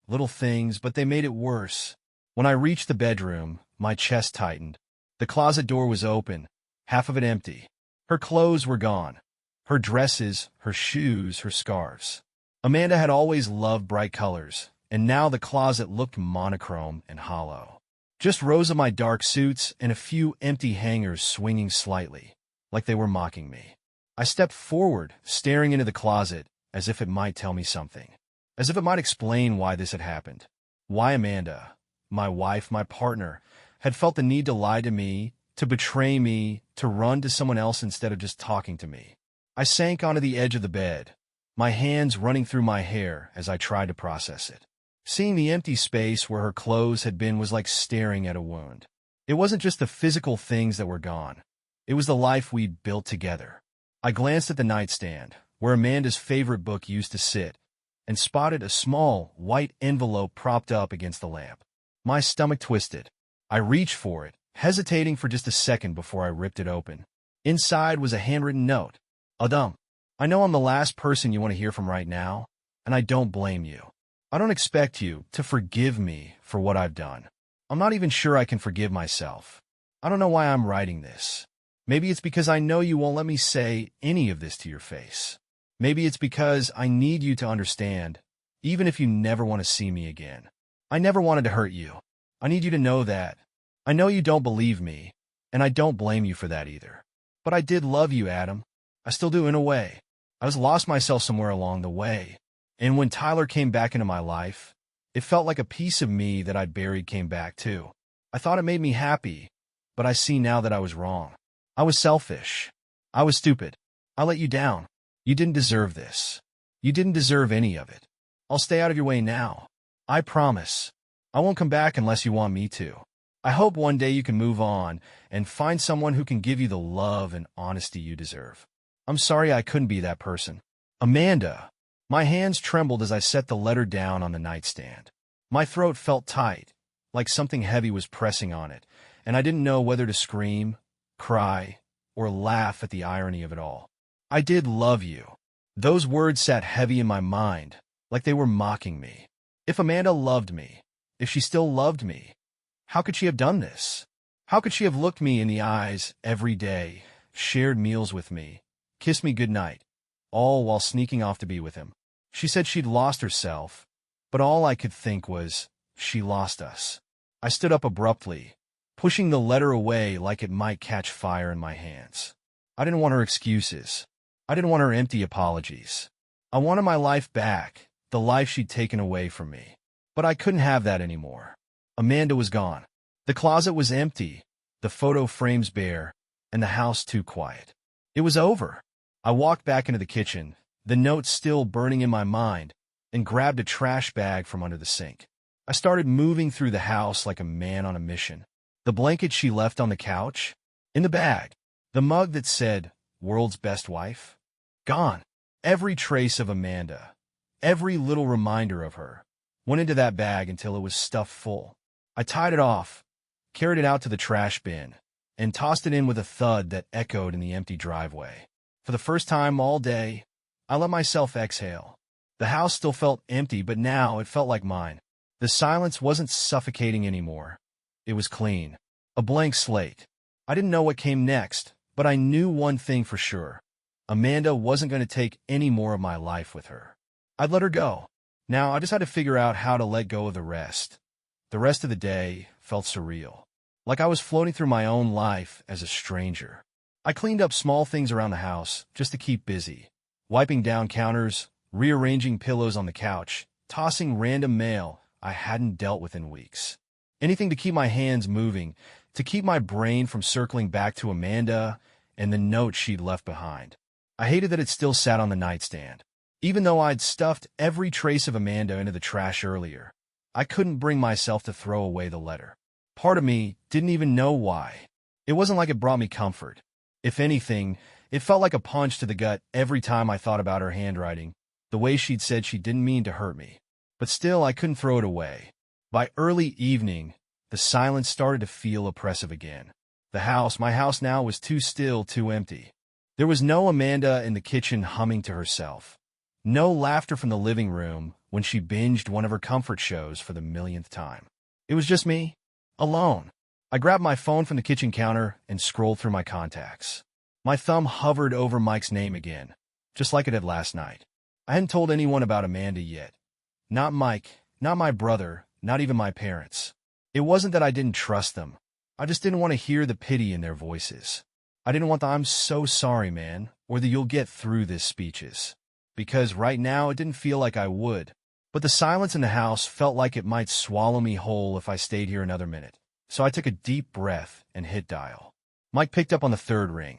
Little things, but they made it worse. When I reached the bedroom, my chest tightened. The closet door was open, half of it empty. Her clothes were gone. Her dresses, her shoes, her scarves. Amanda had always loved bright colors, and now the closet looked monochrome and hollow. Just rows of my dark suits and a few empty hangers swinging slightly, like they were mocking me. I stepped forward, staring into the closet, as if it might tell me something. As if it might explain why this had happened. Why Amanda, my wife, my partner, had felt the need to lie to me, to betray me, to run to someone else instead of just talking to me. I sank onto the edge of the bed, my hands running through my hair as I tried to process it. Seeing the empty space where her clothes had been was like staring at a wound. It wasn't just the physical things that were gone. It was the life we'd built together. I glanced at the nightstand, where Amanda's favorite book used to sit, and spotted a small, white envelope propped up against the lamp. My stomach twisted. I reached for it, hesitating for just a second before I ripped it open. Inside was a handwritten note. "Adam, I know I'm the last person you want to hear from right now, and I don't blame you. I don't expect you to forgive me for what I've done. I'm not even sure I can forgive myself. I don't know why I'm writing this. Maybe it's because I know you won't let me say any of this to your face. Maybe it's because I need you to understand, even if you never want to see me again. I never wanted to hurt you. I need you to know that. I know you don't believe me, and I don't blame you for that either. But I did love you, Adam. I still do in a way. I just lost myself somewhere along the way. And when Tyler came back into my life, it felt like a piece of me that I'd buried came back too. I thought it made me happy, but I see now that I was wrong. I was selfish. I was stupid. I let you down. You didn't deserve this. You didn't deserve any of it. I'll stay out of your way now. I promise. I won't come back unless you want me to. I hope one day you can move on and find someone who can give you the love and honesty you deserve. I'm sorry I couldn't be that person. Amanda. My hands trembled as I set the letter down on the nightstand. My throat felt tight, like something heavy was pressing on it, and I didn't know whether to scream, cry, or laugh at the irony of it all. I did love you. Those words sat heavy in my mind, like they were mocking me. If Amanda loved me, if she still loved me, how could she have done this? How could she have looked me in the eyes every day, shared meals with me, kissed me goodnight, all while sneaking off to be with him? She said she'd lost herself, but all I could think was, she lost us. I stood up abruptly, pushing the letter away like it might catch fire in my hands. I didn't want her excuses. I didn't want her empty apologies. I wanted my life back, the life she'd taken away from me. But I couldn't have that anymore. Amanda was gone. The closet was empty, the photo frames bare, and the house too quiet. It was over. I walked back into the kitchen, the note still burning in my mind, and grabbed a trash bag from under the sink. I started moving through the house like a man on a mission. The blanket she left on the couch? In the bag. The mug that said, "World's Best Wife?" Gone. Every trace of Amanda, every little reminder of her, went into that bag until it was stuffed full. I tied it off, carried it out to the trash bin, and tossed it in with a thud that echoed in the empty driveway. For the first time all day, I let myself exhale. The house still felt empty, but now it felt like mine. The silence wasn't suffocating anymore. It was clean. A blank slate. I didn't know what came next, but I knew one thing for sure. Amanda wasn't going to take any more of my life with her. I'd let her go. Now I just had to figure out how to let go of the rest. The rest of the day felt surreal. Like I was floating through my own life as a stranger. I cleaned up small things around the house just to keep busy. Wiping down counters, rearranging pillows on the couch, tossing random mail I hadn't dealt with in weeks. Anything to keep my hands moving, to keep my brain from circling back to Amanda and the note she'd left behind. I hated that it still sat on the nightstand. Even though I'd stuffed every trace of Amanda into the trash earlier, I couldn't bring myself to throw away the letter. Part of me didn't even know why. It wasn't like it brought me comfort. If anything, it felt like a punch to the gut every time I thought about her handwriting, the way she'd said she didn't mean to hurt me. But still, I couldn't throw it away. By early evening, the silence started to feel oppressive again. The house, my house now, was too still, too empty. There was no Amanda in the kitchen humming to herself. No laughter from the living room when she binged one of her comfort shows for the millionth time. It was just me, alone. I grabbed my phone from the kitchen counter and scrolled through my contacts. My thumb hovered over Mike's name again, just like it had last night. I hadn't told anyone about Amanda yet. Not Mike, not my brother, not even my parents. It wasn't that I didn't trust them. I just didn't want to hear the pity in their voices. I didn't want the "I'm so sorry, man," or the "you'll get through this" speeches. Because right now it didn't feel like I would. But the silence in the house felt like it might swallow me whole if I stayed here another minute. So I took a deep breath and hit dial. Mike picked up on the third ring.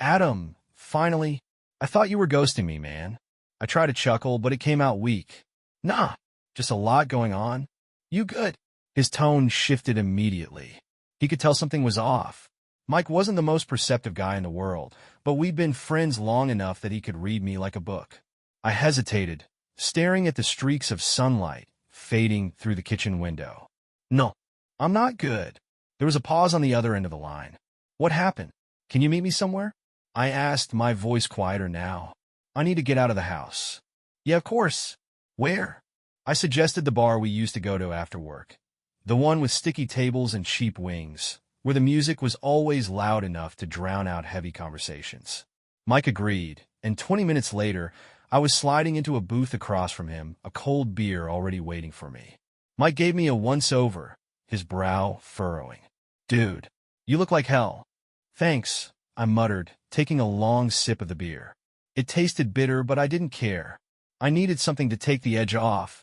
"Adam, finally. I thought you were ghosting me, man." I tried to chuckle, but it came out weak. "Nah, just a lot going on. You good?" His tone shifted immediately. He could tell something was off. Mike wasn't the most perceptive guy in the world, but we'd been friends long enough that he could read me like a book. I hesitated, staring at the streaks of sunlight fading through the kitchen window. "No, I'm not good." There was a pause on the other end of the line. "What happened? Can you meet me somewhere?" I asked, my voice quieter now. "I need to get out of the house." "Yeah, of course. Where?" I suggested the bar we used to go to after work. The one with sticky tables and cheap wings, where the music was always loud enough to drown out heavy conversations. Mike agreed, and 20 minutes later, I was sliding into a booth across from him, a cold beer already waiting for me. Mike gave me a once-over, his brow furrowing. "Dude, you look like hell." "Thanks," I muttered, taking a long sip of the beer. It tasted bitter, but I didn't care. I needed something to take the edge off,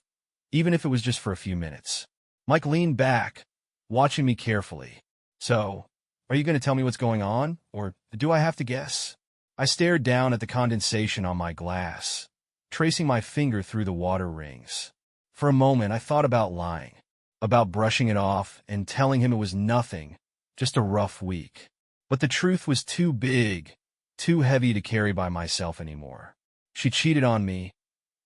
even if it was just for a few minutes. Mike leaned back, watching me carefully. "So, are you going to tell me what's going on, or do I have to guess?" I stared down at the condensation on my glass, tracing my finger through the water rings. For a moment, I thought about lying, about brushing it off and telling him it was nothing, just a rough week. But the truth was too big, too heavy to carry by myself anymore. "She cheated on me,"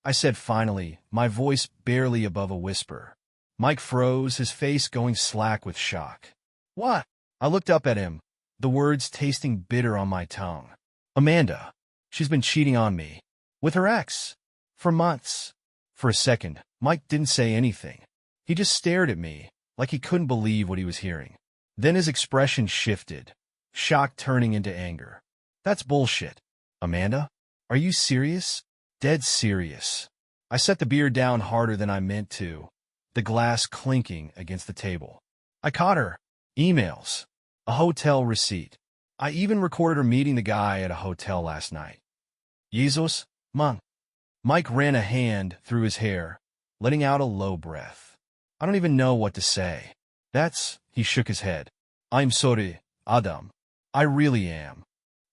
I said finally, my voice barely above a whisper. Mike froze, his face going slack with shock. "What?" I looked up at him, the words tasting bitter on my tongue. "Amanda. She's been cheating on me. With her ex. For months." For a second, Mike didn't say anything. He just stared at me, like he couldn't believe what he was hearing. Then his expression shifted, shock turning into anger. "That's bullshit. Amanda? Are you serious?" "Dead serious." I set the beer down harder than I meant to, the glass clinking against the table. I caught her. Emails. A hotel receipt. I even recorded her meeting the guy at a hotel last night. Jesus, man. Mike ran a hand through his hair, letting out a low breath. I don't even know what to say. He shook his head. I'm sorry, Adam. I really am.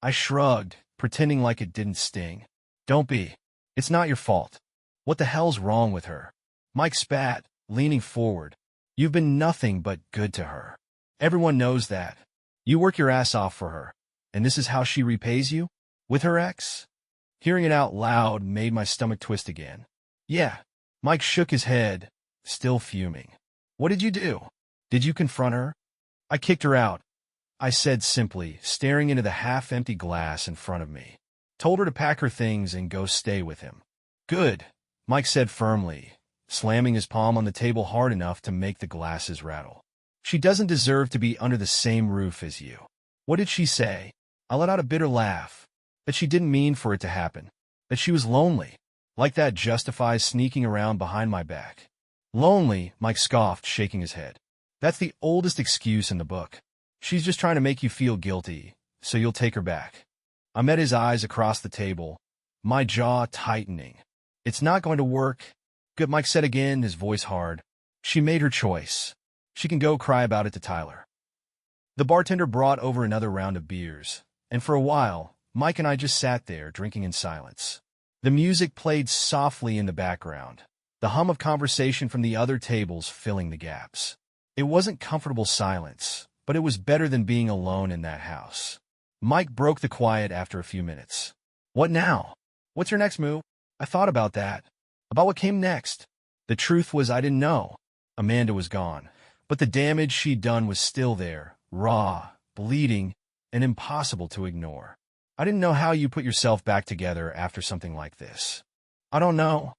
I shrugged, pretending like it didn't sting. Don't be. It's not your fault. What the hell's wrong with her? Mike spat, leaning forward. You've been nothing but good to her. Everyone knows that. You work your ass off for her, and this is how she repays you? With her ex? Hearing it out loud made my stomach twist again. Yeah. Mike shook his head, still fuming. What did you do? Did you confront her? I kicked her out, I said simply, staring into the half-empty glass in front of me. Told her to pack her things and go stay with him. Good, Mike said firmly, slamming his palm on the table hard enough to make the glasses rattle. She doesn't deserve to be under the same roof as you. What did she say? I let out a bitter laugh. That she didn't mean for it to happen. That she was lonely. Like that justifies sneaking around behind my back. Lonely, Mike scoffed, shaking his head. That's the oldest excuse in the book. She's just trying to make you feel guilty, so you'll take her back. I met his eyes across the table, my jaw tightening. It's not going to work. Good, Mike said again, his voice hard. She made her choice. She can go cry about it to Tyler. The bartender brought over another round of beers, and for a while, Mike and I just sat there drinking in silence. The music played softly in the background, the hum of conversation from the other tables filling the gaps. It wasn't comfortable silence, but it was better than being alone in that house. Mike broke the quiet after a few minutes. What now? What's your next move? I thought about that. About what came next. The truth was I didn't know. Amanda was gone, but the damage she'd done was still there, raw, bleeding, and impossible to ignore. I didn't know how you put yourself back together after something like this. I don't know,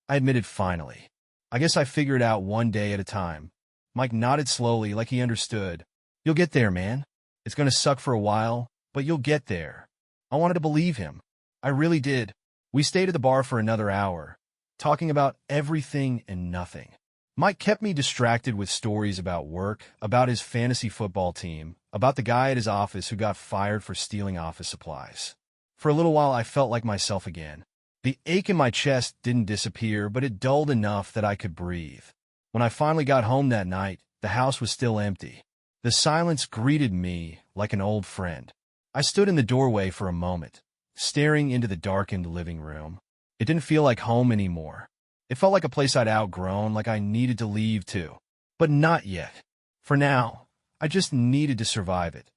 I admitted finally. I guess I figured it out one day at a time. Mike nodded slowly like he understood. You'll get there, man. It's going to suck for a while, but you'll get there. I wanted to believe him. I really did. We stayed at the bar for another hour, talking about everything and nothing. Mike kept me distracted with stories about work, about his fantasy football team, about the guy at his office who got fired for stealing office supplies. For a little while, I felt like myself again. The ache in my chest didn't disappear, but it dulled enough that I could breathe. When I finally got home that night, the house was still empty. The silence greeted me like an old friend. I stood in the doorway for a moment, staring into the darkened living room. It didn't feel like home anymore. It felt like a place I'd outgrown, like I needed to leave too. But not yet. For now, I just needed to survive it.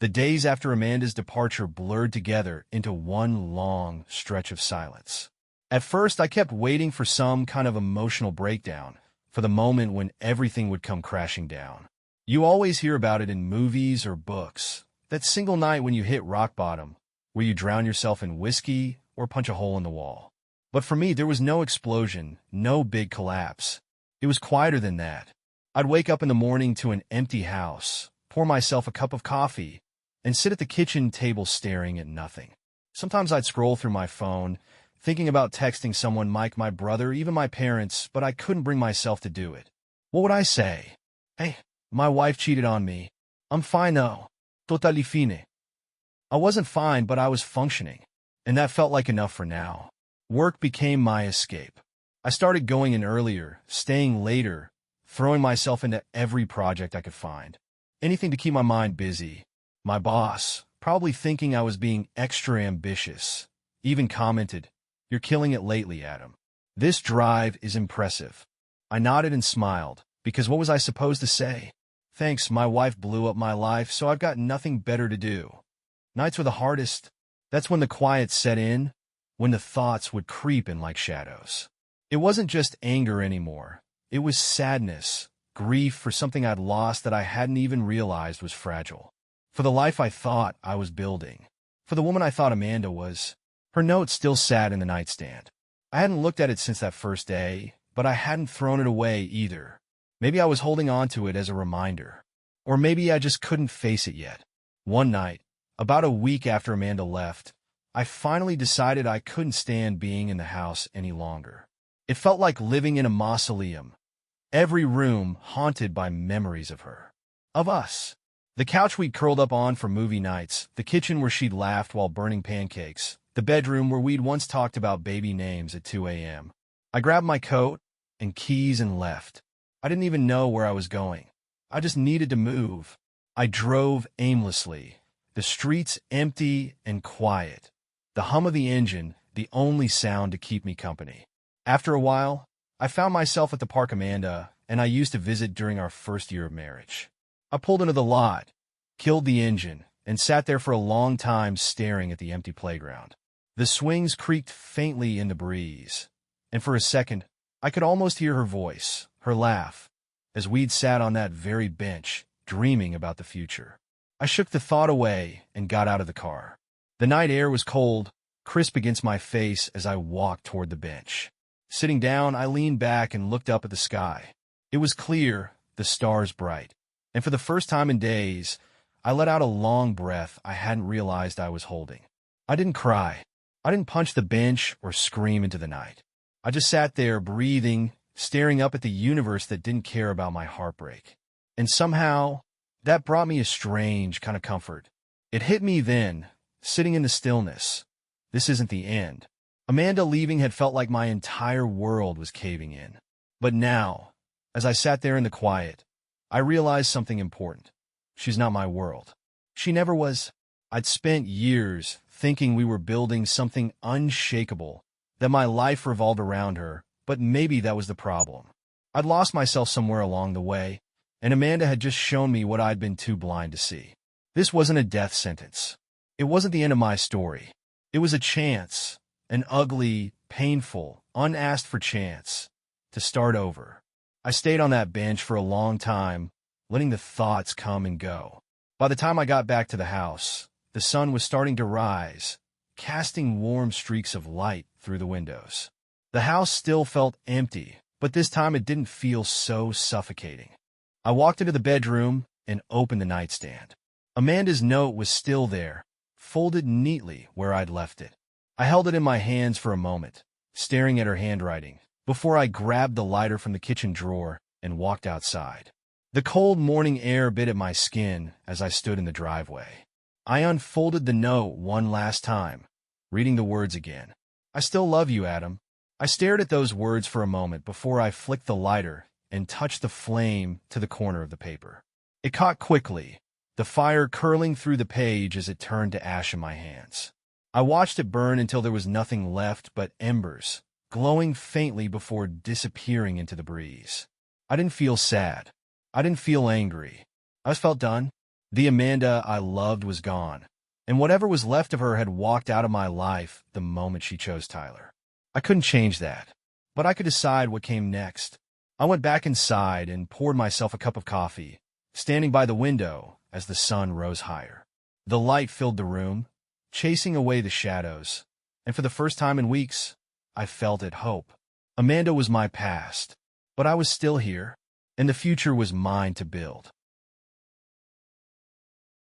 The days after Amanda's departure blurred together into one long stretch of silence. At first, I kept waiting for some kind of emotional breakdown, for the moment when everything would come crashing down. You always hear about it in movies or books. That single night when you hit rock bottom, where you drown yourself in whiskey or punch a hole in the wall. But for me, there was no explosion, no big collapse. It was quieter than that. I'd wake up in the morning to an empty house, pour myself a cup of coffee, and sit at the kitchen table staring at nothing. Sometimes I'd scroll through my phone, thinking about texting someone, Mike, my brother, even my parents, but I couldn't bring myself to do it. What would I say? Hey, my wife cheated on me. I'm fine though. Totally fine. I wasn't fine, but I was functioning, and that felt like enough for now. Work became my escape. I started going in earlier, staying later, throwing myself into every project I could find. Anything to keep my mind busy. My boss, probably thinking I was being extra ambitious, even commented, "You're killing it lately, Adam." This drive is impressive. I nodded and smiled, because what was I supposed to say? Thanks, my wife blew up my life, so I've got nothing better to do. Nights were the hardest. That's when the quiet set in, when the thoughts would creep in like shadows. It wasn't just anger anymore. It was sadness, grief for something I'd lost that I hadn't even realized was fragile. For the life I thought I was building. For the woman I thought Amanda was. Her note still sat in the nightstand. I hadn't looked at it since that first day, but I hadn't thrown it away either. Maybe I was holding on to it as a reminder. Or maybe I just couldn't face it yet. One night, about a week after Amanda left, I finally decided I couldn't stand being in the house any longer. It felt like living in a mausoleum. every room haunted by memories of her. Of us. The couch we'd curled up on for movie nights, the kitchen where she'd laughed while burning pancakes, the bedroom where we'd once talked about baby names at 2 a.m. I grabbed my coat and keys and left. I didn't even know where I was going. I just needed to move. I drove aimlessly, the streets empty and quiet, the hum of the engine the only sound to keep me company. After a while, I found myself at the park Amanda and I used to visit during our first year of marriage. I pulled into the lot, killed the engine, and sat there for a long time staring at the empty playground. The swings creaked faintly in the breeze, and for a second, I could almost hear her voice, her laugh, as we'd sat on that very bench, dreaming about the future. I shook the thought away and got out of the car. The night air was cold, crisp against my face as I walked toward the bench. Sitting down, I leaned back and looked up at the sky. It was clear, the stars bright. And for the first time in days, I let out a long breath I hadn't realized I was holding. I didn't cry. I didn't punch the bench or scream into the night. I just sat there breathing, staring up at the universe that didn't care about my heartbreak. And somehow, that brought me a strange kind of comfort. It hit me then, sitting in the stillness. This isn't the end. Amanda leaving had felt like my entire world was caving in. But now, as I sat there in the quiet, I realized something important. She's not my world. She never was. I'd spent years thinking we were building something unshakable, that my life revolved around her, but maybe that was the problem. I'd lost myself somewhere along the way, and Amanda had just shown me what I'd been too blind to see. This wasn't a death sentence. It wasn't the end of my story. It was a chance, an ugly, painful, unasked-for chance, to start over. I stayed on that bench for a long time, letting the thoughts come and go. By the time I got back to the house, the sun was starting to rise, casting warm streaks of light through the windows. The house still felt empty, but this time it didn't feel so suffocating. I walked into the bedroom and opened the nightstand. Amanda's note was still there, folded neatly where I'd left it. I held it in my hands for a moment, staring at her handwriting, before I grabbed the lighter from the kitchen drawer and walked outside. The cold morning air bit at my skin as I stood in the driveway. I unfolded the note one last time, reading the words again. I still love you, Adam. I stared at those words for a moment before I flicked the lighter and touched the flame to the corner of the paper. It caught quickly, the fire curling through the page as it turned to ash in my hands. I watched it burn until there was nothing left but embers, glowing faintly before disappearing into the breeze. I didn't feel sad. I didn't feel angry. I just felt done. The Amanda I loved was gone, and whatever was left of her had walked out of my life the moment she chose Tyler. I couldn't change that, but I could decide what came next. I went back inside and poured myself a cup of coffee, standing by the window as the sun rose higher. The light filled the room, chasing away the shadows, and for the first time in weeks, I felt at hope. Amanda was my past, but I was still here, and the future was mine to build.